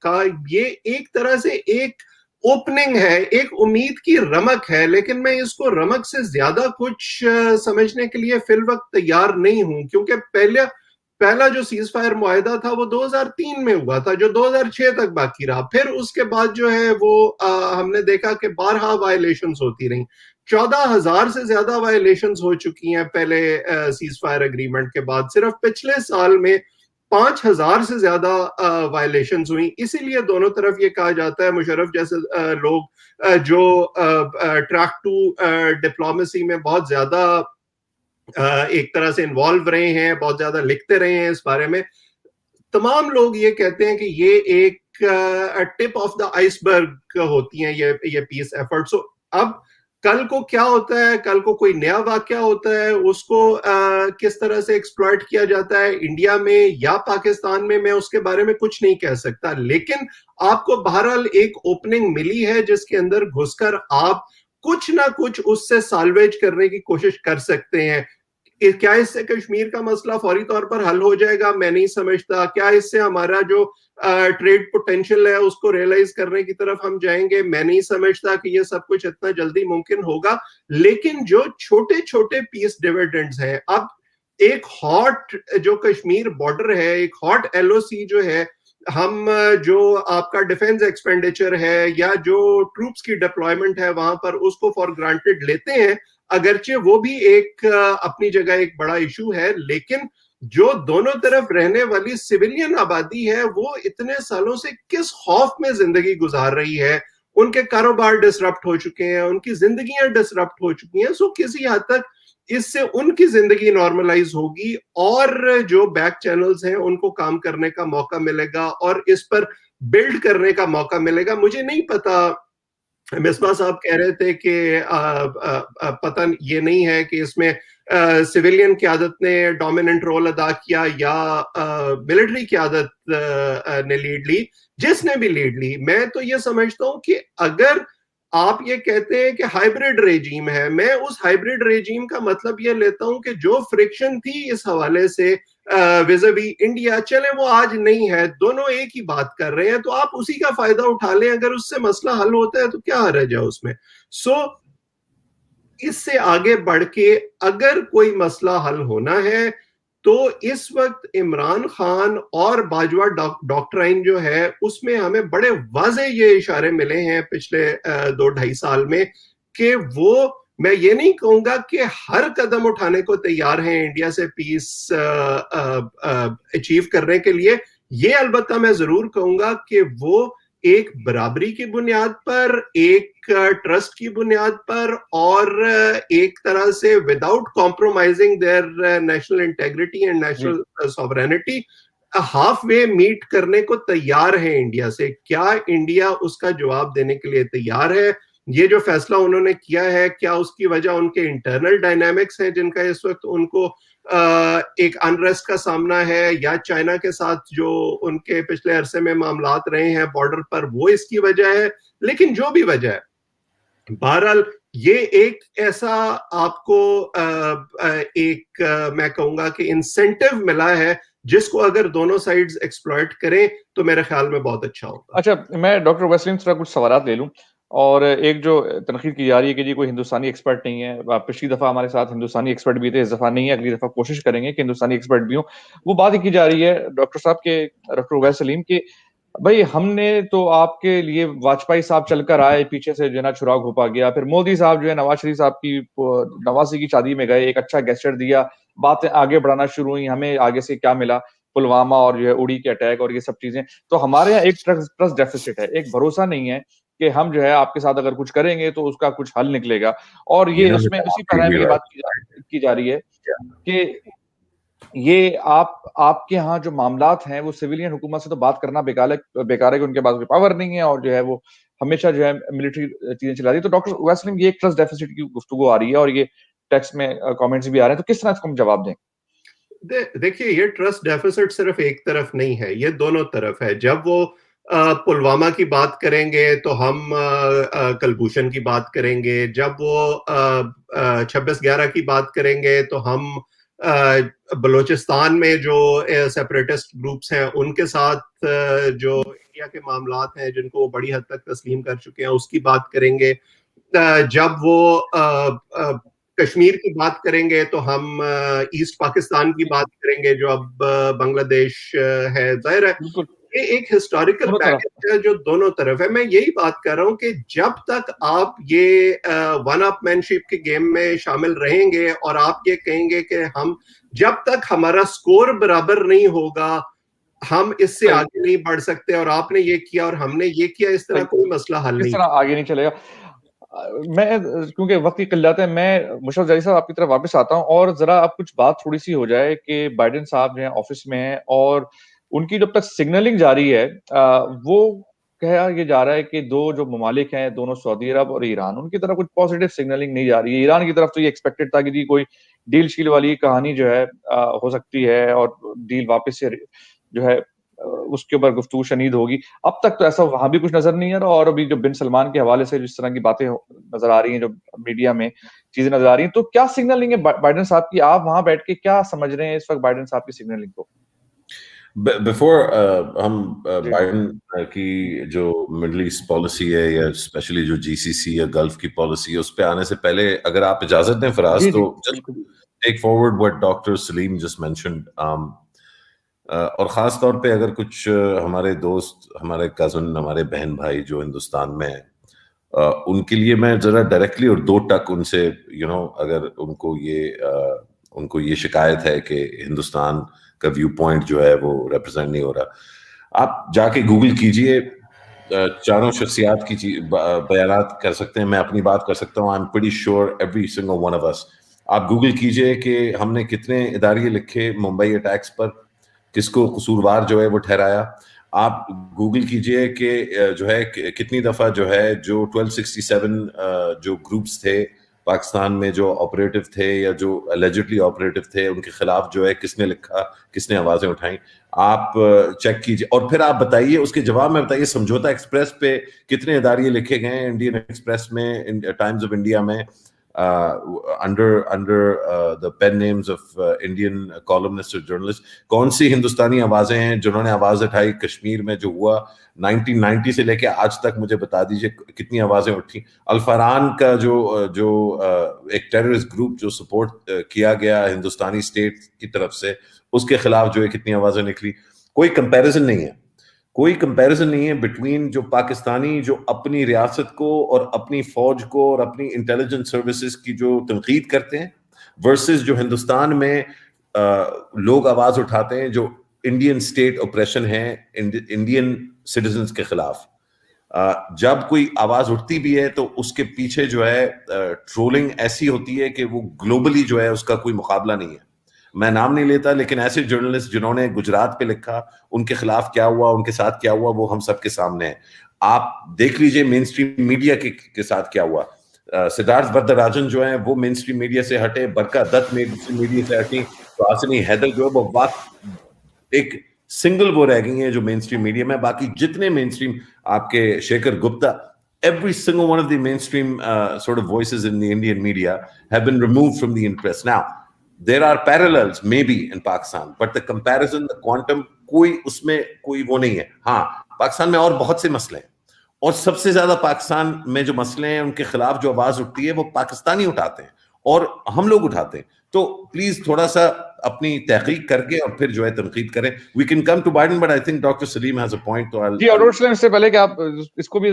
کا، یہ ایک طرح سے ایک اوپننگ ہے، ایک امید کی رمق ہے، لیکن میں اس کو رمق سے زیادہ کچھ سمجھنے کے لیے فی الوقت تیار نہیں ہوں، کیونکہ پہلا جو سیز فائر معاہدہ تھا وہ 2003 میں ہوا تھا، جو 2006 تک باقی رہا، پھر اس کے بعد جو ہے وہ ہم نے دیکھا کہ بارہا وائلیشنز ہوتی رہیں، 14,000 سے زیادہ وائلیشنز ہو چکی ہیں پہلے سیز فائر اگریمنٹ کے بعد، صرف پچھلے سال میں 5,000 سے زیادہ وائلیشنز ہوئیں۔ اسی لیے دونوں طرف یہ کہا جاتا ہے، مشرف جیسے لوگ جو ٹریک ٹو ڈپلومیسی میں بہت زیادہ ایک طرح سے انوالو رہے ہیں، بہت زیادہ لکھتے رہے ہیں اس بارے میں، تمام لوگ یہ کہتے ہیں کہ یہ ایک ٹپ آف دا آئس برگ ہوتی ہیں یہ پیس ایفرٹ۔ سو اب کل کو کیا ہوتا ہے، کل کو کوئی نیا واقعہ ہوتا ہے، اس کو کس طرح سے ایکسپلائٹ کیا جاتا ہے انڈیا میں یا پاکستان میں اس کے بارے میں کچھ نہیں کہہ سکتا، لیکن آپ کو بہرحال ایک اوپننگ ملی ہے جس کے اندر گھس کر آپ کچھ نہ کچھ اس سے سالویج کرنے کی کوشش کر سکتے ہیں۔ کیا اس سے کشمیر کا مسئلہ فوری طور پر حل ہو جائے گا؟ میں نہیں سمجھتا۔ کیا اس سے ہمارا جو ٹریڈ پوٹینشیل ہے اس کو ریئلائز کرنے کی طرف ہم جائیں گے؟ میں نہیں سمجھتا کہ یہ سب کچھ اتنا جلدی ممکن ہوگا، لیکن جو چھوٹے چھوٹے پیس ڈیویڈنڈز ہیں، اب ایک ہاٹ جو کشمیر بارڈر ہے، ایک ہاٹ ایل او سی جو ہے، ہم جو آپ کا ڈیفنس ایکسپینڈیچر ہے یا جو ٹروپس کی ڈپلائمنٹ ہے وہاں پر، اس کو فار گرانٹیڈ لیتے ہیں، اگرچہ وہ بھی ایک اپنی جگہ ایک بڑا ایشو ہے، لیکن جو دونوں طرف رہنے والی سویلین آبادی ہے وہ اتنے سالوں سے کس خوف میں زندگی گزار رہی ہے، ان کے کاروبار ڈسرپٹ ہو چکے ہیں، ان کی زندگیاں ڈسرپٹ ہو چکی ہیں۔ سو کسی حد تک اس سے ان کی زندگی نارملائز ہوگی اور جو بیک چینلز ہیں ان کو کام کرنے کا موقع ملے گا اور اس پر بلڈ کرنے کا موقع ملے گا۔ مجھے نہیں پتا، مصباح صاحب کہہ رہے تھے کہ پتہ یہ نہیں ہے کہ اس میں سویلین قیادت نے ڈومیننٹ رول ادا کیا یا ملٹری قیادت نے لیڈ لی۔ جس نے بھی لیڈ لی، میں تو یہ سمجھتا ہوں کہ اگر آپ یہ کہتے ہیں کہ ہائبرڈ ریجیم ہے. میں اس ہائبرڈ ریجیم کا مطلب یہ لیتا ہوں کہ جو فرکشن تھی اس حوالے سے ویزابی انڈیا, چلے وہ آج نہیں ہے, دونوں ایک ہی بات کر رہے ہیں, تو آپ اسی کا فائدہ اٹھا لیں. اگر اس سے مسئلہ حل ہوتا ہے تو کیا حرج ہے اس میں. سو اس سے آگے بڑھ کے اگر کوئی مسئلہ حل ہونا ہے تو اس وقت عمران خان اور باجوہ ڈاکٹرائن جو ہے اس میں ہمیں بڑے واضح یہ اشارے ملے ہیں پچھلے 2-2.5 سال میں کہ وہ, میں یہ نہیں کہوں گا کہ ہر قدم اٹھانے کو تیار ہیں انڈیا سے پیس اچیو کرنے کے لیے. یہ البتہ میں ضرور کہوں گا کہ وہ ایک برابری کی بنیاد پر, ایک ٹرسٹ کی بنیاد پر, اور ایک طرح سے without compromising their national integrity and national sovereignty half way meet کرنے کو تیار ہے انڈیا سے. کیا انڈیا اس کا جواب دینے کے لیے تیار ہے؟ یہ جو فیصلہ انہوں نے کیا ہے, کیا اس کی وجہ ان کے انٹرنل ڈائنامکس ہیں جن کا اس وقت ان کو ایک انریسٹ کا سامنا ہے, یا چائنا کے ساتھ جو ان کے پچھلے عرصے میں معاملات رہے ہیں بارڈر پر وہ اس کی وجہ ہے؟ لیکن جو بھی وجہ ہے, بہرحال یہ ایک ایسا آپ کو ایک میں کہوں گا کہ انسینٹیو ملا ہے جس کو اگر دونوں سائیڈز ایکسپلوئٹ کریں تو میرے خیال میں بہت اچھا ہوگا. اچھا, میں ڈاکٹر ویسلین سے کچھ سوالات لے لوں. اور ایک جو تنقید کی جا رہی ہے کہ جی کوئی ہندوستانی ایکسپرٹ نہیں ہے, پچھلی دفعہ ہمارے ساتھ ہندوستانی ایکسپرٹ بھی تھے, اس دفعہ نہیں ہے, اگلی دفعہ کوشش کریں گے کہ ہندوستانی ایکسپرٹ بھی ہوں. وہ بات کی جا رہی ہے ڈاکٹر صاحب کے, ڈاکٹر اویس سلیم, کہ بھائی ہم نے تو آپ کے لیے واجپئی صاحب چل کر آئے, پیچھے سے جو ہے نا چھرا گھوپا گیا, پھر مودی صاحب جو ہے نواز شریف صاحب کی نوازی کی شادی میں گئے, ایک اچھا گیسچر دیا, باتیں آگے بڑھانا شروع ہوئی, ہمیں آگے سے کیا ملا, پلوامہ اور جو ہے اڑی کے اٹیک اور یہ سب چیزیں. تو ہمارے یہاں ایک ٹرسٹ ڈیفیسٹ ہے, ایک بھروسہ نہیں ہے کہ ہم جو ہے آپ کے ساتھ اگر کچھ کریں گے تو اس کا کچھ حل نکلے گا. اور یہ اس میں اسی پہنائے میں یہ بات کی جا رہی ہے کہ یہ آپ کے ہاں جو معاملات ہیں وہ سویلین حکومت سے تو بات کرنا بیکار ہے کہ ان کے پاس کوئی پاور نہیں ہے, اور جو ہے وہ ہمیشہ جو ہے ملٹری چیزیں چلا رہی ہے. تو ڈاکٹر اویس سلیم, یہ ایک ٹرسٹ ڈیفیسٹ کی گفتگو آ رہی ہے اور یہ ٹیکسٹ میں کامنٹس بھی آ رہے ہیں, تو کس طرح اس کو ہم جواب دیں؟ دیکھیے, یہ ٹرسٹ ڈیفیسٹ صرف ایک طرف نہیں ہے, یہ دونوں طرف ہے. جب وہ پلوامہ کی بات کریں گے تو ہم کلبھوشن کی بات کریں گے, جب وہ 26/11 کی بات کریں گے تو ہم بلوچستان میں جو سیپریٹسٹ گروپس ہیں ان کے ساتھ جو انڈیا کے معاملات ہیں جن کو وہ بڑی حد تک تسلیم کر چکے ہیں اس کی بات کریں گے. جب وہ کشمیر کی بات کریں گے تو ہم ایسٹ پاکستان کی بات کریں گے جو اب بنگلہ دیش ہے. ظاہر ہے یہ ایک ہسٹوریکل پیکج ہے جو دونوں طرف ہے. میں یہی بات کر رہا ہوں کہ جب تک آپ یہ ون اپ مین شپ کے گیم میں شامل رہیں گے اور آپ یہ کہیں گے کہ ہم جب تک ہمارا سکور برابر نہیں ہوگا ہم اس سے آگے نہیں بڑھ سکتے, اور آپ نے یہ کیا اور ہم نے یہ کیا, اس طرح کوئی مسئلہ حل نہیں, اس طرح آگے نہیں چلے گا. میں کیونکہ وقت کی قلت ہے, میں مشرف جاری صاحب آپ کی طرف واپس آتا ہوں, اور ذرا اب کچھ بات تھوڑی سی ہو جائے کہ بائیڈن صاحب جو ہیں آفس میں ہیں اور ان کی جب تک سگنلنگ جاری ہے وہ کہا یہ جا رہا ہے کہ دو جو ممالک ہیں دونوں سعودی عرب اور ایران, ان کی طرف کچھ پازیٹیو سگنلنگ نہیں جا رہی ہے. ایران کی طرف تو یہ ایکسپیکٹڈ تھا کہ جی کوئی ڈیل شیل والی کہانی جو ہے ہو سکتی ہے اور ڈیل واپس سے جو ہے اس کے اوپر گفتگو شنید ہوگی. اب تک تو ایسا وہاں بھی کچھ نظر نہیں ہے, اور ابھی جو بن سلمان کے حوالے سے جس طرح کی باتیں نظر آ رہی ہیں, جو میڈیا میں چیزیں نظر آ رہی ہیں, تو کیا سگنلنگ ہے بائیڈن صاحب کی؟ آپ وہاں بیٹھ کے کیا سمجھ رہے ہیں اس وقت بائیڈن صاحب کی سگنلنگ کو؟ بیفور ہم بائیڈن کی جو مڈل ایسٹ پالیسی ہے یا اسپیشلی جو جی سی سی یا گلف کی پالیسی ہے اس پہ آنے سے پہلے اگر آپ اجازت دیں فراز تو take forward what doctor Saleem just mentioned, اور خاص طور پہ اگر کچھ ہمارے دوست, ہمارے کزن, ہمارے بہن بھائی جو ہندوستان میں ہیں ان کے لیے میں ذرا ڈائریکٹلی اور دو ٹک ان سے اگر ان کو یہ شکایت ہے کہ ہندوستان کا ویو پوائنٹ جو ہے وہ ریپرزینٹ نہیں ہو رہا, آپ جا کے گوگل کیجئے, چاروں شخصیات کی بیانات کر سکتے ہیں, میں اپنی بات کر سکتا ہوں, I'm pretty sure every single one of us. آپ گوگل کیجئے کہ ہم نے کتنے اداریے لکھے ممبئی اٹیکس پر, کس کو قصوروار جو ہے وہ ٹھہرایا. آپ گوگل کیجئے کہ جو ہے کتنی دفعہ جو ہے جو 1267 جو گروپس تھے پاکستان میں جو آپریٹو تھے یا جو allegedly آپریٹو تھے ان کے خلاف جو ہے کس نے لکھا, کس نے آوازیں اٹھائیں, آپ چیک کیجیے. اور پھر آپ بتائیے, اس کے جواب میں بتائیے سمجھوتا ایکسپریس پہ کتنے اداریے لکھے گئے ہیں, انڈین ایکسپریس میں, ٹائمز آف انڈیا میں, under the pen names of Indian columnists or journalists. کون سی ہندوستانی آوازیں ہیں جنہوں نے آواز اٹھائی کشمیر میں جو ہوا 1990 سے لے کے آج تک؟ مجھے بتا دیجئے کتنی آوازیں اٹھی. الفران کا جو ایک ٹیررسٹ گروپ جو سپورٹ کیا گیا ہندوستانی اسٹیٹ کی طرف سے, اس کے خلاف جو ہے کتنی آوازیں نکلی. کوئی کمپیریزن نہیں ہے, کوئی کمپیریزن نہیں ہے بٹوین جو پاکستانی جو اپنی ریاست کو اور اپنی فوج کو اور اپنی انٹیلیجنس سروسز کی جو تنقید کرتے ہیں ورسز جو ہندوستان میں لوگ آواز اٹھاتے ہیں جو انڈین اسٹیٹ اوپریشن ہے انڈین سٹیزنز کے خلاف. جب کوئی آواز اٹھتی بھی ہے تو اس کے پیچھے جو ہے ٹرولنگ ایسی ہوتی ہے کہ وہ گلوبلی جو ہے اس کا کوئی مقابلہ نہیں ہے. میں نام نہیں لیتا, لیکن ایسے جرنلسٹ جنہوں نے گجرات پہ لکھا, ان کے خلاف کیا ہوا, ان کے ساتھ کیا ہوا, وہ ہم سب کے سامنے ہے. آپ دیکھ لیجئے مین اسٹریم میڈیا کے ساتھ کیا ہوا. سدھارتھ وردراجن جو ہیں وہ مین اسٹریم میڈیا سے ہٹے, برکا دت مین اسٹریم میڈیا سے ہٹی, تو آسنی حیدر جو ہے وہ ایک سنگل وہ رہ گئی ہیں جو مین اسٹریم میڈیا میں. باقی جتنے مین اسٹریم آپ کے Shekhar Gupta, every single one of the mainstream sort of voices in the Indian media have been removed from the press. Now there are parallels maybe in Pakistan, but the comparison, the quantum, کوئی اس میں کوئی وہ نہیں ہے. ہاں پاکستان میں اور بہت سے مسئلے ہیں, اور سب سے زیادہ پاکستان میں جو مسئلے ہیں ان کے خلاف جو آواز اٹھتی ہے وہ پاکستانی اٹھاتے ہیں اور ہم لوگ اٹھاتے ہیں. تو پلیز تھوڑا سا اپنی تحقیق کر کے اور پھر جو ہے تنقید کریں. We can come to Biden, but I think Dr. Salim has a point. جی, اور اس سے پہلے کہ آپ اس کو بھی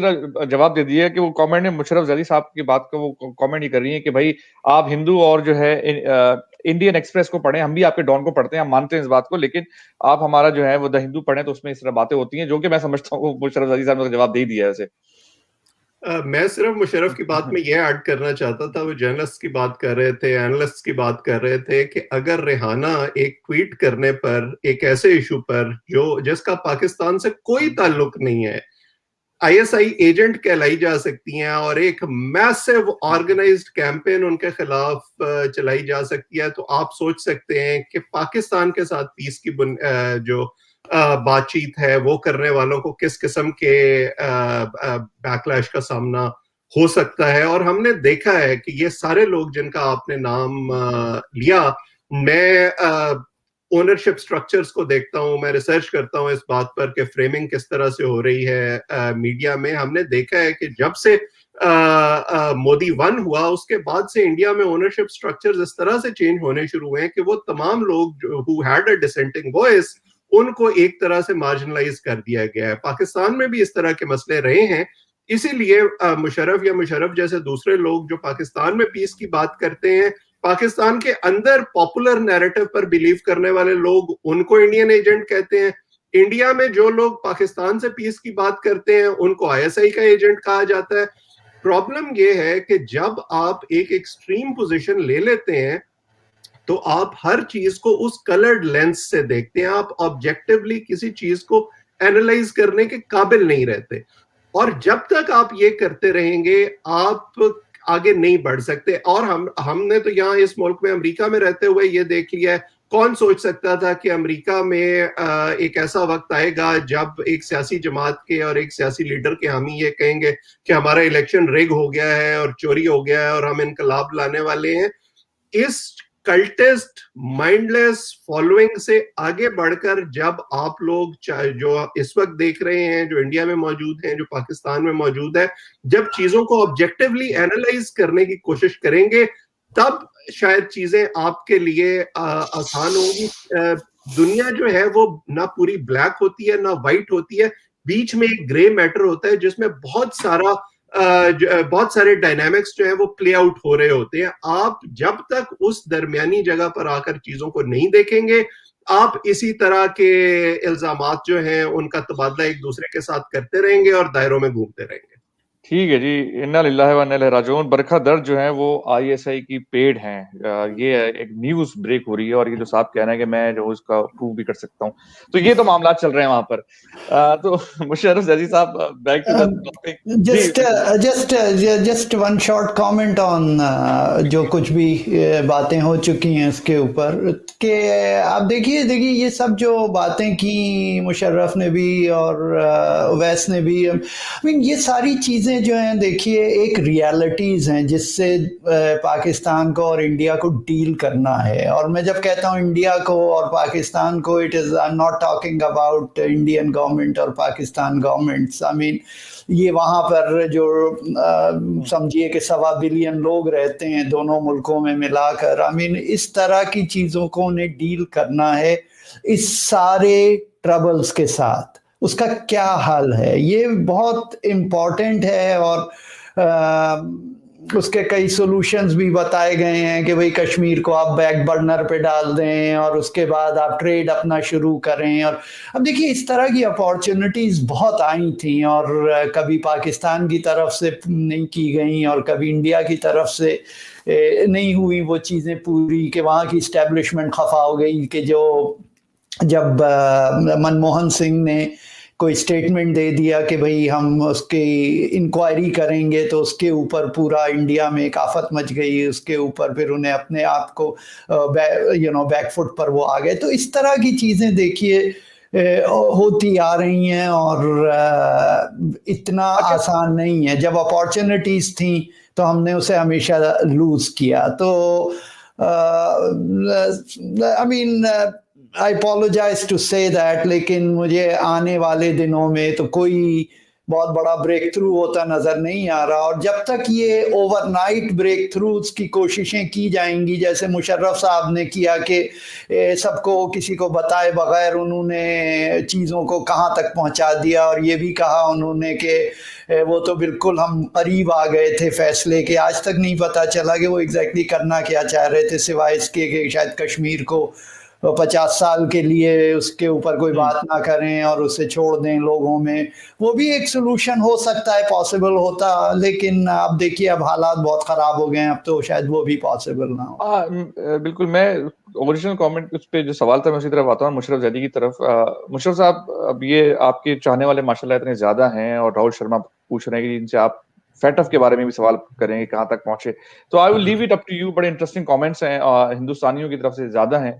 جواب دے دیے کہ وہ کامنٹ میں مشرف زیدی صاحب کی بات کا وہ کامنٹ ہی کر رہی ہیں کہ بھائی آپ ہندو اور جو ہے انڈین ایکسپریس کو پڑھیں, ہم بھی آپ کے ڈان کو پڑھتے ہیں, ہم مانتے ہیں اس بات کو, لیکن آپ ہمارا جو ہے وہ دا ہندو پڑھیں تو اس میں اس طرح باتیں ہوتی ہیں, جو کہ میں سمجھتا ہوں مشرف زیدی صاحب نے جواب دے دیا ہے اسے. میں صرف مشرف کی بات میں یہ ایڈ کرنا چاہتا تھا, وہ جرنلسٹ کی بات کر رہے تھے, اینالسٹ کی بات کر رہے تھے کہ اگر ریحانہ ایک ٹویٹ کرنے پر ایک ایسے ایشو پر جس کا پاکستان سے کوئی تعلق نہیں ہے, آئی ایس آئی ایجنٹ کہلائی جا سکتی ہیں اور ایک میسو آرگنائزڈ کیمپین ان کے خلاف چلائی جا سکتی ہے, تو آپ سوچ سکتے ہیں کہ پاکستان کے ساتھ پیس کی جو بات چیت ہے وہ کرنے والوں کو کس قسم کے بیکلیش کا سامنا ہو سکتا ہے. اور ہم نے دیکھا ہے کہ یہ سارے لوگ جن کا آپ نے نام لیا, میں اونرشپ سٹرکچرز کو دیکھتا ہوں, میں ریسرچ کرتا ہوں اس بات پر کہ فریمنگ کس طرح سے ہو رہی ہے میڈیا میں. ہم نے دیکھا ہے کہ جب سے مودی 1 ہوا اس کے بعد سے انڈیا میں اونرشپ سٹرکچرز اس طرح سے چینج ہونے شروع ہوئے ہیں کہ وہ تمام لوگ who had a dissenting voice ان کو ایک طرح سے مارجنلائز کر دیا گیا ہے. پاکستان میں بھی اس طرح کے مسئلے رہے ہیں, اسی لیے مشرف یا مشرف جیسے دوسرے لوگ جو پاکستان میں پیس کی بات کرتے ہیں, پاکستان کے اندر پاپولر نیریٹو پر بیلیو کرنے والے لوگ ان کو انڈین ایجنٹ کہتے ہیں. انڈیا میں جو لوگ پاکستان سے پیس کی بات کرتے ہیں ان کو آئی ایس آئی کا ایجنٹ کہا جاتا ہے. پرابلم یہ ہے کہ جب آپ ایک ایکسٹریم پوزیشن لے لیتے ہیں تو آپ ہر چیز کو اس کلرڈ لینس سے دیکھتے ہیں, آپ آبجیکٹیولی کسی چیز کو اینالائز کرنے کے قابل نہیں رہتے, اور جب تک آپ یہ کرتے رہیں گے آپ آگے نہیں بڑھ سکتے. اور ہم نے تو یہاں اس ملک میں امریکہ میں رہتے ہوئے یہ دیکھ لیا ہے, کون سوچ سکتا تھا کہ امریکہ میں ایک ایسا وقت آئے گا جب ایک سیاسی جماعت کے اور ایک سیاسی لیڈر کے حامی یہ کہیں گے کہ ہمارا الیکشن ریگ ہو گیا ہے اور چوری ہو گیا ہے اور ہم انقلاب لانے والے ہیں. اس کلٹسٹ مائنڈ لیس فالوئنگ سے آگے بڑھ کر جب آپ لوگ جو اس وقت دیکھ رہے ہیں, جو انڈیا میں موجود ہیں, جو پاکستان میں موجود ہے, جب چیزوں کو آبجیکٹیولی اینالائز کرنے کی کوشش کریں گے تب شاید چیزیں آپ کے لیے آسان ہوں گی. دنیا جو ہے وہ نہ پوری بلیک ہوتی ہے نہ وائٹ ہوتی ہے, بیچ میں ایک گرے میٹر ہوتا ہے جس میں بہت سارے ڈائنامکس جو ہیں وہ پلے آؤٹ ہو رہے ہوتے ہیں. آپ جب تک اس درمیانی جگہ پر آ کر چیزوں کو نہیں دیکھیں گے آپ اسی طرح کے الزامات جو ہیں ان کا تبادلہ ایک دوسرے کے ساتھ کرتے رہیں گے اور دائروں میں گھومتے رہیں گے. ٹھیک ہے جی، انا للہ و انا الیہ راجعون. برکھا درد جو ہیں وہ ISI کی پیڈ ہیں. یہ ایک نیوز بریک ہو رہی ہے اور یہ جو صاحب کہہ رہے ہیں کہ میں جو اس کا پروو بھی کر سکتا ہوں, تو یہ تو معاملات چل رہے ہیں وہاں پر. تو مشرف زیدی صاحب, back to the topic. Just one short comment on جو کچھ بھی باتیں ہو چکی ہیں اس کے اوپر, کہ آپ دیکھیے یہ سب جو باتیں کی مشرف نے بھی اور اویس نے بھی, یہ ساری چیزیں جو ہیں دیکھیے ایک ریالٹیز ہیں جس سے پاکستان کو اور انڈیا کو ڈیل کرنا ہے. اور میں جب کہتا ہوں انڈیا کو اور پاکستان کو, it is I am not talking about Indian government اور پاکستان گورنمنٹس. یہ وہاں پر جو سمجھیے کہ 1.25 بلین لوگ رہتے ہیں دونوں ملکوں میں ملا کر, اس طرح کی چیزوں کو انہیں ڈیل کرنا ہے اس سارے ٹربلز کے ساتھ. اس کا کیا حل ہے, یہ بہت امپورٹنٹ ہے. اور اس کے کئی سولوشنز بھی بتائے گئے ہیں کہ بھئی کشمیر کو آپ بیک برنر پہ ڈال دیں اور اس کے بعد آپ ٹریڈ اپنا شروع کریں. اور اب دیکھیے اس طرح کی اپارچونٹیز بہت آئی تھیں, اور کبھی پاکستان کی طرف سے نہیں کی گئیں اور کبھی انڈیا کی طرف سے نہیں ہوئی وہ چیزیں پوری, کہ وہاں کی اسٹیبلشمنٹ خفا ہو گئی. کہ جب منموہن سنگھ نے کوئی اسٹیٹمنٹ دے دیا کہ بھئی ہم اس کی انکوائری کریں گے, تو اس کے اوپر پورا انڈیا میں ایک آفت مچ گئی. اس کے اوپر پھر انہیں اپنے آپ کو بیک فٹ پر وہ آ گئے. تو اس طرح کی چیزیں دیکھیے ہوتی آ رہی ہیں اور اتنا آسان نہیں ہے. جب اپارچونٹیز تھیں تو ہم نے اسے ہمیشہ لوز کیا. تو I apologize to say that, لیکن مجھے آنے والے دنوں میں تو کوئی بہت بڑا بریک تھرو ہوتا نظر نہیں آ رہا. اور جب تک یہ اوور نائٹ بریک تھروز کی کوششیں کی جائیں گی, جیسے مشرف صاحب نے کیا کہ سب کو کسی کو بتائے بغیر انہوں نے چیزوں کو کہاں تک پہنچا دیا, اور یہ بھی کہا انہوں نے کہ وہ تو بالکل ہم قریب آ گئے تھے فیصلے کے, آج تک نہیں پتہ چلا کہ وہ ایگزیکٹلی کرنا کیا چاہ رہے تھے, سوائے اس کے کہ شاید کشمیر کو 50 سال کے لیے اس کے اوپر کوئی بات نہ کریں اور اسے چھوڑ دیں لوگوں میں. وہ بھی ایک سلوشن ہو سکتا ہے, پاسبل ہوتا, لیکن اب دیکھیے اب حالات بہت خراب ہو گئے ہیں, اب تو شاید وہ بھی پاسبل نہ ہو. بالکل. میں اوریجنل کامنٹ اس پہ جو سوال تھا میں اسی طرف آتا ہوں, مشرف زیدی کی طرف. مشرف صاحب, اب یہ آپ کے چاہنے والے ماشاءاللہ اتنے زیادہ ہیں, اور راہل شرما پوچھ رہے ہیں کہ جن سے آپ فیٹ آف کے بارے میں بھی سوال کریں گے کہاں تک پہنچے, تو I will leave it up to you. بڑے انٹرسٹنگ کامنٹس ہیں ہندوستانیوں کی طرف سے زیادہ ہیں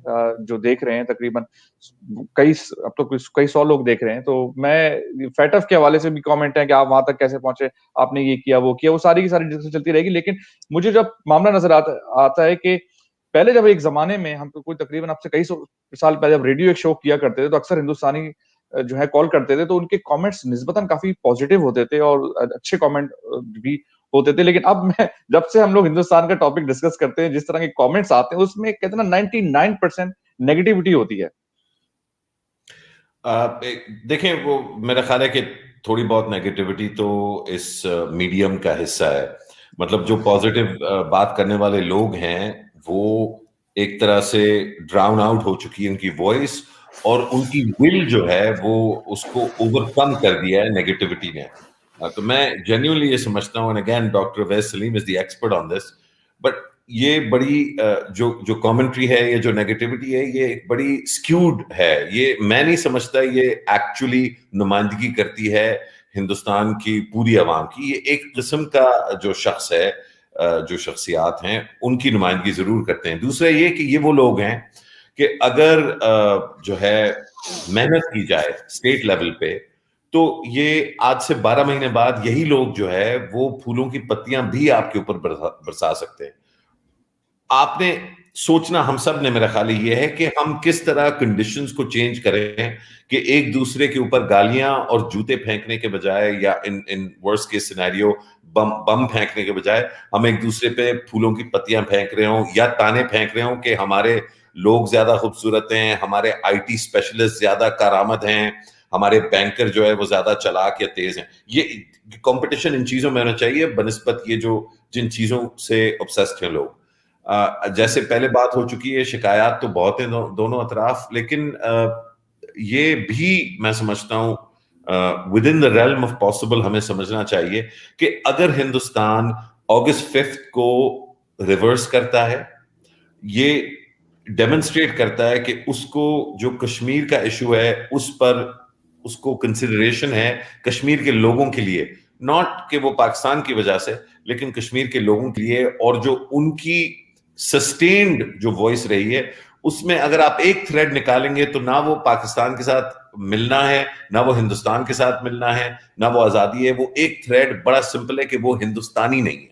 جو دیکھ رہے ہیں, تقریباً اب تو کئی 100 لوگ دیکھ رہے ہیں. تو میں فیٹ آف کے حوالے سے بھی کامنٹ ہیں کہ آپ وہاں تک کیسے پہنچے, آپ نے یہ کیا وہ کیا, وہ ساری کی ساری ڈسکشن چلتی رہے گی. لیکن مجھے جب معاملہ نظر آتا ہے کہ پہلے جب ایک زمانے میں ہم کوئی تقریباً اب سے کئی سال پہلے جب ریڈیو ایک شو کیا کرتے تھے, تو اکثر ہندوستانی جو ہے کال کرتے تھے, تو ان کے کامنٹس نسبتاً کافی پازیٹیو ہوتے تھے اور اچھے کامنٹ بھی ہوتے تھے. لیکن اب میں جب سے ہم لوگ ہندوستان کا ٹاپک ڈسکس کرتے ہیں, جس طرح کے کامنٹس آتے ہیں اس میں کہتے ہیں 99% نیگیٹیوٹی ہوتی ہے. دیکھیں, وہ میرا خیال ہے کہ تھوڑی بہت نیگیٹیوٹی تو اس میڈیم کا حصہ ہے. مطلب جو پازیٹیو بات کرنے والے لوگ ہیں وہ ایک طرح سے ڈراؤن آؤٹ ہو چکی ہے ان کی وائس, اور ان کی ول جو ہے وہ اس کو اوور کم کر دیا ہے نیگیٹیوٹی نے. تو میں جینیونلی یہ سمجھتا ہوں, and again doctor Awais Saleem is the expert on this, but یہ بڑی جو کامنٹری ہے, یہ جو نیگیٹیوٹی ہے, یہ ایک بڑی اسکیوڈ ہے. یہ میں نہیں سمجھتا یہ ایکچولی نمائندگی کرتی ہے ہندوستان کی پوری عوام کی. یہ ایک قسم کا جو شخص ہے, جو شخصیات ہیں, ان کی نمائندگی ضرور کرتے ہیں. دوسرا یہ کہ یہ وہ لوگ ہیں کہ اگر جو ہے محنت کی جائے اسٹیٹ لیول پہ, تو یہ آج سے 12 مہینے بعد یہی لوگ جو ہے وہ پھولوں کی پتیاں بھی آپ کے اوپر برسا سکتے ہیں. آپ نے سوچنا, ہم سب نے, میرا خیال یہ ہے کہ ہم کس طرح کنڈیشنز کو چینج کریں کہ ایک دوسرے کے اوپر گالیاں اور جوتے پھینکنے کے بجائے, یا ان ورسٹ کیس سینیریو بم پھینکنے کے بجائے, ہم ایک دوسرے پہ پھولوں کی پتیاں پھینک رہے ہوں یا تانے پھینک رہے ہوں کہ ہمارے لوگ زیادہ خوبصورت ہیں, ہمارے IT اسپیشلسٹ زیادہ کارآمد ہیں, ہمارے بینکر جو ہے وہ زیادہ چلاک یا تیز ہیں. یہ کمپٹیشن ان چیزوں میں ہونا چاہیے بنسبت یہ جن چیزوں سے obsessed ہیں لوگ. جیسے پہلے بات ہو چکی ہے, شکایات تو بہت ہیں دونوں اطراف, لیکن یہ بھی میں سمجھتا ہوں within the realm of possible ہمیں سمجھنا چاہیے کہ اگر ہندوستان اگست 5 کو ریورس کرتا ہے, یہ ڈیمونسٹریٹ کرتا ہے کہ اس کو جو کشمیر کا ایشو ہے اس پر اس کو کنسیڈریشن ہے کشمیر کے لوگوں کے لیے, ناٹ کہ وہ پاکستان کی وجہ سے, لیکن کشمیر کے لوگوں کے لیے, اور جو ان کی سسٹینڈ جو وائس رہی ہے اس میں اگر آپ ایک تھریڈ نکالیں گے تو نہ وہ پاکستان کے ساتھ ملنا ہے, نہ وہ ہندوستان کے ساتھ ملنا ہے, نہ وہ آزادی ہے, وہ ایک تھریڈ بڑا سمپل ہے کہ وہ ہندوستانی نہیں ہے.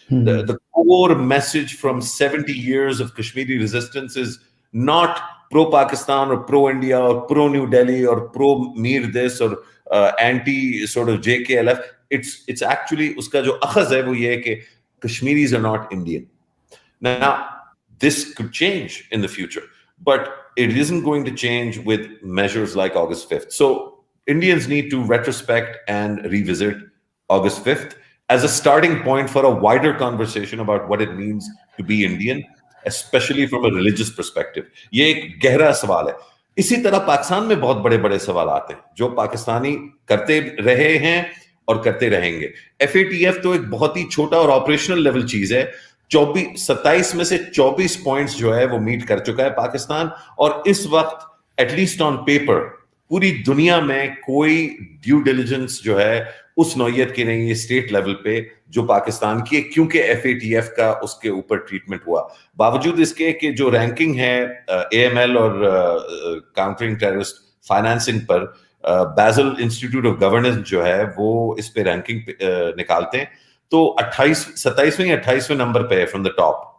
The core message from 70 years of Kashmiri resistance is not pro-Pakistan or pro-India or pro-New Delhi or pro-Mir this or anti sort of JKLF. It's actually uska jo akhaz hai wo ye hai ki Kashmiris are not Indian. Now this could change in the future, but it isn't going to change with measures like August 5th. So Indians need to retrospect and revisit August 5th as a starting point for a wider conversation about what it means to be Indian, especially from a religious perspective. یہ ایک گہرا سوال ہے. اسی طرح پاکستان میں بہت بڑے بڑے سوالات ہیں جو پاکستانی کرتے رہے ہیں اور کرتے رہیں گے. FATF تو ایک بہت ہی چھوٹا اور آپریشنل لیول چیز ہے. 27 میں سے 24 پوائنٹس جو ہے وہ میٹ کر چکا ہے پاکستان, اور اس وقت ایٹ لیسٹ آن پیپر پوری دنیا میں کوئی ڈیو ڈیلیجنس جو ہے اس نوعیت کی نہیں ہے اسٹیٹ لیول پہ جو پاکستان کی ہے, کیونکہ FATF کا اس کے اوپر ٹریٹمنٹ ہوا. باوجود اس کے کہ جو رینکنگ ہے AML اور countering terrorist financing per, bezel institute of governance جو ہے وہ اس پہ رینکنگ نکالتے ہیں تو 27ویں یا 28ویں نمبر پہ ہے فرام دا ٹاپ.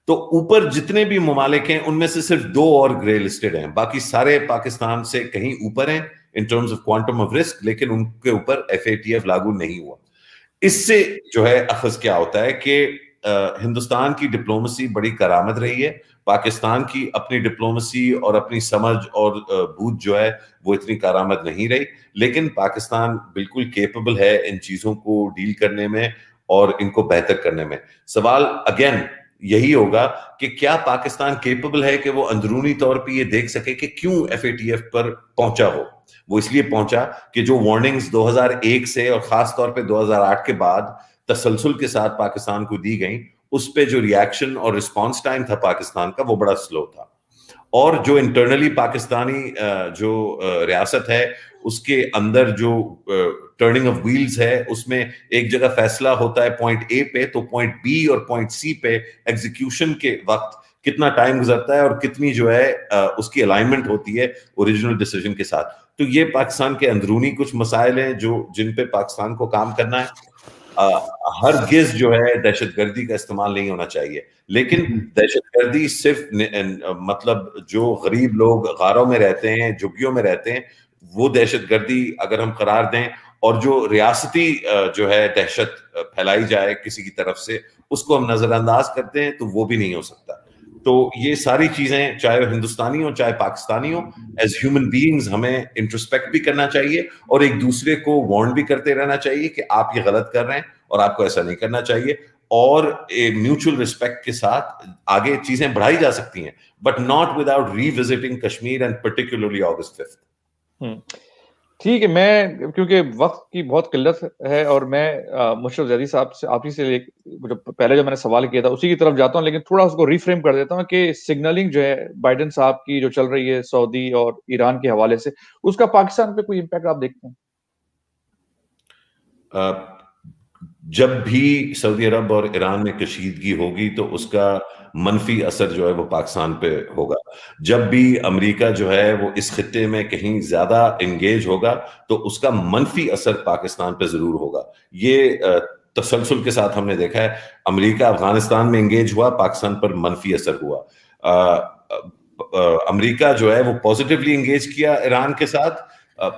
تو اوپر جتنے بھی ممالک ہیں ان میں سے صرف 2 اور گرے لسٹڈ ہیں, باقی سارے پاکستان سے کہیں اوپر ہیں in terms of quantum of risk, لیکن ان کے اوپر FATF لاگو نہیں ہوا. اس سے جو ہے اخذ کیا ہوتا ہے کہ ہندوستان کی ڈپلومسی بڑی کرامت رہی ہے, پاکستان کی اپنی ڈپلومسی اور اپنی سمجھ اور بوجھ جو ہے وہ اتنی کارآمد نہیں رہی, لیکن پاکستان بالکل کیپبل ہے ان چیزوں کو ڈیل کرنے میں اور ان کو بہتر کرنے میں. سوال اگین یہی ہوگا کہ کیا پاکستان کیپبل ہے کہ وہ اندرونی طور پہ یہ دیکھ سکے کہ کیوں FATF پر پہنچا ہو. وہ اس لیے پہنچا کہ جو وارننگز 2001 سے اور خاص طور پہ 2008 کے بعد تسلسل کے ساتھ پاکستان کو دی گئیں, اس پہ جو ریاکشن اور رسپانس ٹائم تھا پاکستان کا وہ بڑا سلو تھا. اور جو انٹرنلی پاکستانی جو ریاست ہے اس کے اندر جو ٹرننگ آف ویلز ہے, اس میں ایک جگہ فیصلہ ہوتا ہے پوائنٹ A پہ, تو پوائنٹ B اور پوائنٹ C پہ ایگزیکیوشن کے وقت کتنا ٹائم گزرتا ہے اور کتنی جو ہے اس کی الائنمنٹ ہوتی ہے اوریجنل ڈیسیجن کے ساتھ. تو یہ پاکستان کے اندرونی کچھ مسائل ہیں جن پہ پاکستان کو کام کرنا ہے. ہرگز جو ہے دہشت گردی کا استعمال نہیں ہونا چاہیے, لیکن دہشت گردی صرف مطلب جو غریب لوگ غاروں میں رہتے ہیں, جھگیوں میں رہتے ہیں, وہ دہشت گردی اگر ہم قرار دیں اور جو ریاستی جو ہے دہشت پھیلائی جائے کسی کی طرف سے اس کو ہم نظر انداز کرتے ہیں تو وہ بھی نہیں ہو سکتا. تو یہ ساری چیزیں چاہے ہندوستانی ہوں چاہے پاکستانی ہوں, ایز ہیومن بینگز ہمیں انٹروسپیکٹ بھی کرنا چاہیے اور ایک دوسرے کو وارن بھی کرتے رہنا چاہیے کہ آپ یہ غلط کر رہے ہیں اور آپ کو ایسا نہیں کرنا چاہیے, اور میوچل رسپیکٹ کے ساتھ آگے چیزیں بڑھائی جا سکتی ہیں, but not without revisiting Kashmir and particularly August 5th. ٹھیک ہے, میں کیونکہ وقت کی بہت قلت ہے اور میں مشرف زیدی صاحب سے آپ ہی سے پہلے جو میں نے سوال کیا تھا اسی کی طرف جاتا ہوں, لیکن تھوڑا اس کو ریفریم کر دیتا ہوں کہ سگنلنگ جو ہے بائیڈن صاحب کی جو چل رہی ہے سعودی اور ایران کے حوالے سے, اس کا پاکستان پہ کوئی امپیکٹ آپ دیکھتے ہیں؟ جب بھی سعودی عرب اور ایران میں کشیدگی ہوگی تو اس کا منفی اثر جو ہے وہ پاکستان پہ ہوگا. جب بھی امریکہ جو ہے وہ اس خطے میں کہیں زیادہ انگیج ہوگا تو اس کا منفی اثر پاکستان پہ ضرور ہوگا. یہ تسلسل کے ساتھ ہم نے دیکھا ہے, امریکہ افغانستان میں انگیج ہوا, پاکستان پر منفی اثر ہوا. امریکہ جو ہے وہ پازیٹیولی انگیج کیا ایران کے ساتھ,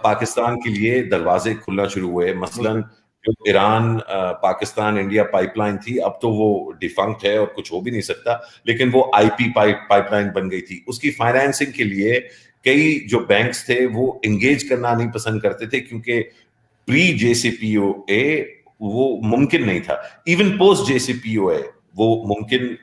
پاکستان کے لیے دروازے کھلنا شروع ہوئے. مثلاً جو Iran Pakistan India pipe line تھی, اب تو وہ ڈیفنکٹ ہے اور کچھ ہو بھی نہیں سکتا, لیکن وہ IP پائپ لائن بن گئی تھی. اس کی فائنینسنگ کے لیے کئی جو بینکس تھے وہ انگیج کرنا نہیں پسند کرتے تھے کیونکہ پری JCPOA وہ ممکن نہیں تھا. ایون پوسٹ JCPOA وہ ممکن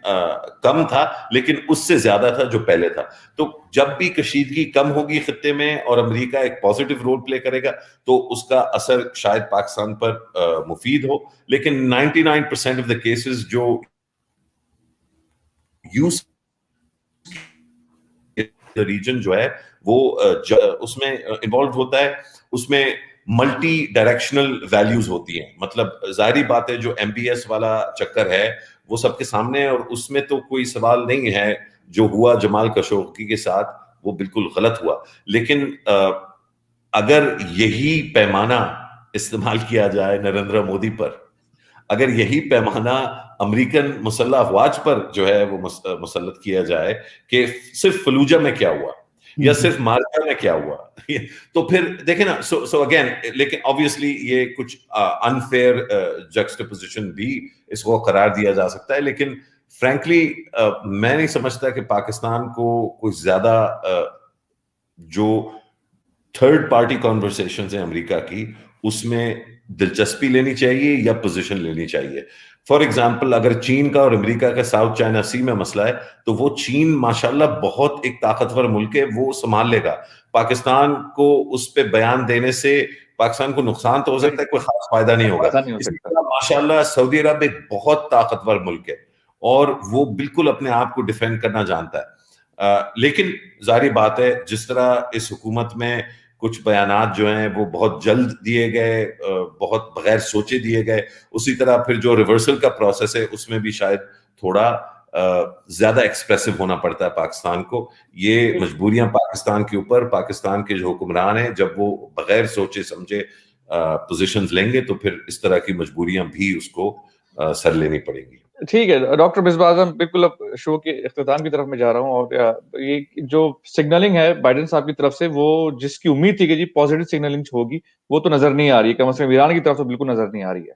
کم تھا لیکن اس سے زیادہ تھا جو پہلے تھا. تو جب بھی کشیدگی کم ہوگی خطے میں اور امریکہ ایک پازیٹیو رول پلے کرے گا تو اس کا اثر شاید پاکستان پر مفید ہو. لیکن 99% آف دا کیسز جو یوز ریجن جو ہے وہ اس میں انوالو ہوتا ہے, اس میں ملٹی ڈائریکشنل ویلیوز ہوتی ہیں. مطلب ظاہری بات ہے جو ایم بی ایس والا چکر ہے وہ سب کے سامنے ہے, اور اس میں تو کوئی سوال نہیں ہے جو ہوا جمال خاشقجی کے ساتھ وہ بالکل غلط ہوا. لیکن اگر یہی پیمانہ استعمال کیا جائے نریندر مودی پر, اگر یہی پیمانہ امریکن مسلح افواج پر جو ہے وہ مسلط کیا جائے کہ صرف فلوجہ میں کیا ہوا یا صرف مارکا میں کیا ہوا, تو پھر دیکھیں نا. سو اگین, لیکن obviously یہ کچھ unfair juxtaposition بھی اس کو قرار دیا جا سکتا ہے. لیکن frankly میں نہیں سمجھتا کہ پاکستان کو کوئی زیادہ جو تھرڈ پارٹی کانورسیشنز ہیں امریکہ کی اس میں دلچسپی لینی چاہیے یا پوزیشن لینی چاہیے. فار ایگزامپل اگر چین کا اور امریکہ کا ساؤتھ چائنا سی میں مسئلہ ہے تو وہ چین ماشاءاللہ بہت ایک طاقتور ملک ہے, وہ سنبھال لے گا. پاکستان کو اس پہ بیان دینے سے پاکستان کو نقصان تو ہو سکتا ہے, کوئی خاص فائدہ نہیں ہوگا. اسی طرح ماشاءاللہ سعودی عرب ایک بہت طاقتور ملک ہے اور وہ بالکل اپنے آپ کو ڈیفینڈ کرنا جانتا ہے. لیکن ظاہری بات ہے جس طرح اس حکومت میں کچھ بیانات جو ہیں وہ بہت جلد دیے گئے, بہت بغیر سوچے دیے گئے, اسی طرح پھر جو ریورسل کا پروسیس ہے اس میں بھی شاید تھوڑا زیادہ ایکسپریسو ہونا پڑتا ہے پاکستان کو. یہ مجبوریاں پاکستان کے اوپر, پاکستان کے جو حکمران ہیں جب وہ بغیر سوچے سمجھے پوزیشنز لیں گے تو پھر اس طرح کی مجبوریاں بھی اس کو سر لینی پڑیں گی. ٹھیک ہے ڈاکٹر مصباح اعظم, بالکل اب شو کے اختتام کی طرف میں جا رہا ہوں, اور یہ جو سگنلنگ ہے بائیڈن صاحب کی طرف سے وہ جس کی امید تھی کہ جی پازیٹیو سگنلنگ ہوگی وہ تو نظر نہیں آ رہی ہے, کم از کم ایران کی طرف تو بالکل نظر نہیں آ رہی ہے.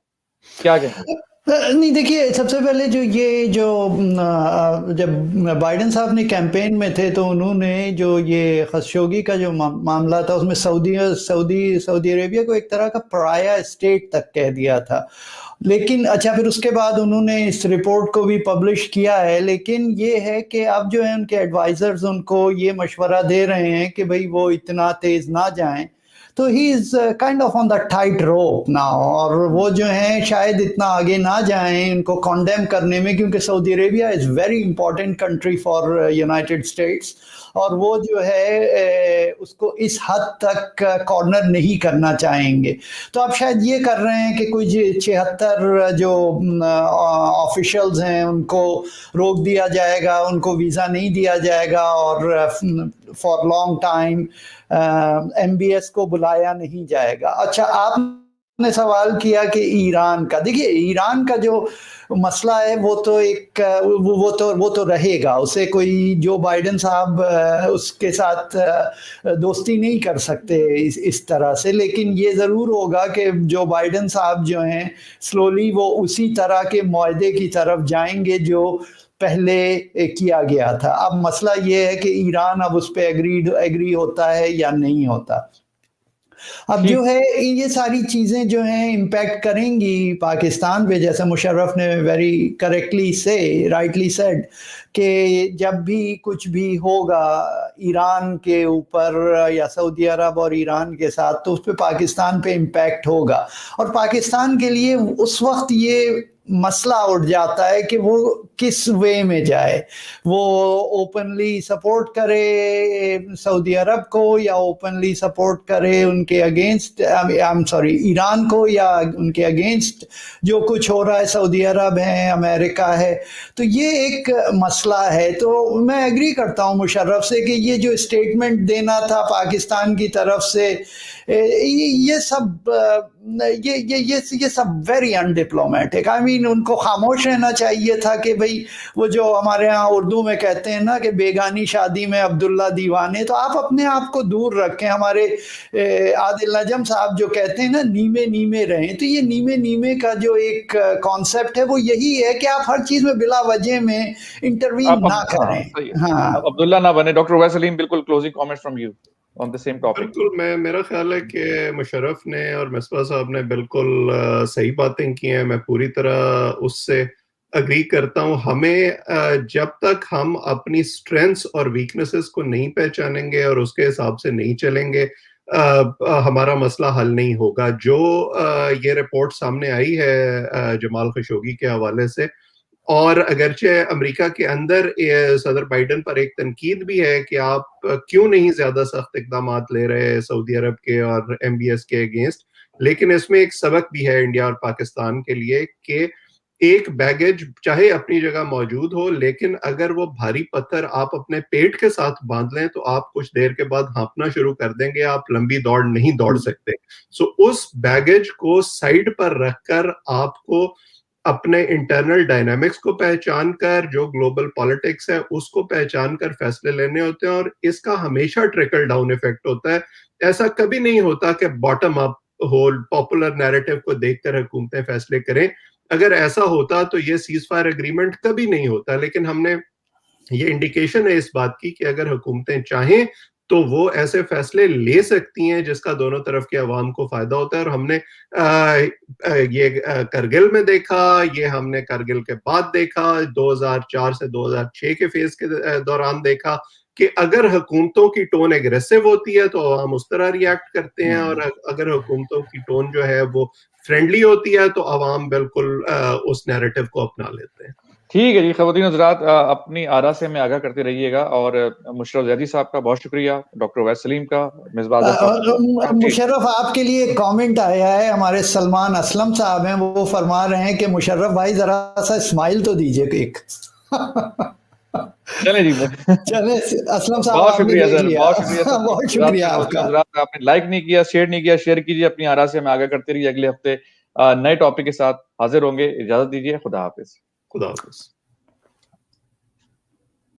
کیا کہیں گے؟ نہیں دیکھیے, سب سے پہلے جب بائیڈن صاحب نے کیمپین میں تھے تو انہوں نے جو یہ خاشقجی کا جو معاملہ تھا اس میں سعودی عربیہ کو ایک طرح کا پرایا اسٹیٹ تک کہہ دیا تھا. لیکن اچھا پھر اس کے بعد انہوں نے اس رپورٹ کو بھی پبلش کیا ہے, لیکن یہ ہے کہ اب جو ہے ان کے ایڈوائزرز ان کو یہ مشورہ دے رہے ہیں کہ بھئی وہ اتنا تیز نہ جائیں, تو he is kind of on the tightrope now, اور وہ جو ہیں شاید اتنا آگے نہ جائیں ان کو کانڈیم کرنے میں, کیونکہ Saudi Arabia is very important country for United States, اور وہ جو ہے اس کو اس حد تک کارنر نہیں کرنا چاہیں گے. تو آپ شاید یہ کر رہے ہیں کہ کچھ 76 جو آفیشلز ہیں ان کو روک دیا جائے گا, ان کو ویزا نہیں دیا جائے گا, اور for long time M B S کو بلایا نہیں جائے گا. اچھا آپ نے سوال کیا کہ ایران کا, دیکھیے ایران کا جو مسئلہ ہے وہ تو ایک وہ تو رہے گا, اسے کوئی جو بائیڈن صاحب اس کے ساتھ دوستی نہیں کر سکتے اس طرح سے. لیکن یہ ضرور ہوگا کہ جو بائیڈن صاحب جو ہیں سلولی وہ اسی طرح کے معاہدے کی طرف جائیں گے جو پہلے کیا گیا تھا. اب مسئلہ یہ ہے کہ ایران اب اس پہ ایگری ہوتا ہے یا نہیں ہوتا. اب جو ہے یہ ساری چیزیں جو ہیں امپیکٹ کریں گی پاکستان پہ, جیسے مشرف نے ویری کریکٹلی رائٹلی سیڈ کہ جب بھی کچھ بھی ہوگا ایران کے اوپر یا سعودی عرب اور ایران کے ساتھ تو اس پہ پاکستان پہ امپیکٹ ہوگا, اور پاکستان کے لیے اس وقت یہ مسئلہ اٹھ جاتا ہے کہ وہ کس وے میں جائے, وہ اوپنلی سپورٹ کرے سعودی عرب کو یا اوپنلی سپورٹ کرے ان کے اگینسٹ ایران کو, یا ان کے اگینسٹ جو کچھ ہو رہا ہے سعودی عرب ہے, امریکہ ہے. تو یہ ایک مسئلہ ہے. تو میں ایگری کرتا ہوں مشرف سے کہ یہ جو اسٹیٹمنٹ دینا تھا پاکستان کی طرف سے یہ سب ویری ان ڈپلومیٹک. آئی مین ان کو خاموش رہنا چاہیے تھا کہ بھئی وہ جو ہمارے ہاں اردو میں کہتے ہیں نا کہ بیگانی شادی میں عبداللہ دیوانے, تو آپ اپنے آپ کو دور رکھیں. ہمارے عادل نجم صاحب جو کہتے ہیں نا نیمے رہیں, تو یہ نیمے کا جو ایک کانسیپٹ ہے وہ یہی ہے کہ آپ ہر چیز میں بلا وجہ میں انٹروین نہ کریں. ہاں عبداللہ نہ بنے. ڈاکٹر اویس سلیم, بالکل closing comments from you on the same topic. بالکل, میرا خیال ہے کہ مشرف نے اور مصباح صاحب نے بالکل صحیح باتیں کی ہیں. میں پوری طرح اس سے اگری کرتا ہوں. ہمیں جب تک ہم اپنی اسٹرینتھس اور ویکنیسز کو نہیں پہچانیں گے اور اس کے حساب سے نہیں چلیں گے ہمارا مسئلہ حل نہیں ہوگا. جو یہ رپورٹ سامنے آئی ہے جمال خشوگی کے حوالے سے، اور اگرچہ امریکہ کے اندر صدر بائیڈن پر ایک تنقید بھی ہے کہ آپ کیوں نہیں زیادہ سخت اقدامات لے رہے سعودی عرب کے اور ایم بی ایس کے اگینسٹ، لیکن اس میں ایک سبق بھی ہے انڈیا اور پاکستان کے لیے کہ ایک بیگیج چاہے اپنی جگہ موجود ہو، لیکن اگر وہ بھاری پتھر آپ اپنے پیٹ کے ساتھ باندھ لیں تو آپ کچھ دیر کے بعد ہانپنا شروع کر دیں گے، آپ لمبی دوڑ نہیں دوڑ سکتے. سو اس بیگیج کو سائڈ پر رکھ کر آپ کو اپنے انٹرنل ڈائنامکس کو پہچان کر، جو گلوبل پالیٹکس ہے اس کو پہچان کر فیصلے لینے ہوتے ہیں، اور اس کا ہمیشہ ٹریکل ڈاؤن ایفیکٹ ہوتا ہے. ایسا کبھی نہیں ہوتا کہ bottom up whole popular narrative کو دیکھ کر حکومتیں فیصلے کریں. اگر ایسا ہوتا تو یہ سیز فائر اگریمنٹ کبھی نہیں ہوتا. لیکن ہم نے یہ انڈیکیشن ہے اس بات کی کہ اگر حکومتیں چاہیں تو وہ ایسے فیصلے لے سکتی ہیں جس کا دونوں طرف کے عوام کو فائدہ ہوتا ہے. اور ہم نے یہ کرگل میں دیکھا، یہ ہم نے کرگل کے بعد دیکھا، 2004 سے 2006 کے فیز کے دوران دیکھا کہ اگر حکومتوں کی ٹون ایگریسو ہوتی ہے تو عوام اس طرح ریاکٹ کرتے ہیں، اور اگر حکومتوں کی ٹون جو ہے وہ فرینڈلی ہوتی ہے تو عوام بالکل اس نیریٹو کو اپنا لیتے ہیں. ٹھیک ہے جی. خواتین حضرات، اپنی آرا سے ہمیں آگاہ کرتے رہیے گا. اور مشرف زیدی صاحب کا بہت شکریہ، ڈاکٹر اویس سلیم کا، مصباح اعظم. مشرف آپ کے لیے ایک کامنٹ آیا ہے، ہمارے سلمان اسلم صاحب ہیں، وہ فرما رہے ہیں کہ مشرف بھائی ذرا سا اسمائل تو دیجئے ایک. چلیں جی، چلیں اسلم صاحب، بہت شکریہ سر، بہت شکریہ آپ کا. آپ نے لائک نہیں کیا، شیئر نہیں کیا، شیئر کیجیے. اپنی آرا سے ہمیں آگاہ کرتے رہیے. اگلے ہفتے نئے ٹاپک کے ساتھ حاضر ہوں گے. اجازت دیجیے. خدا حافظ. خدا حافظ.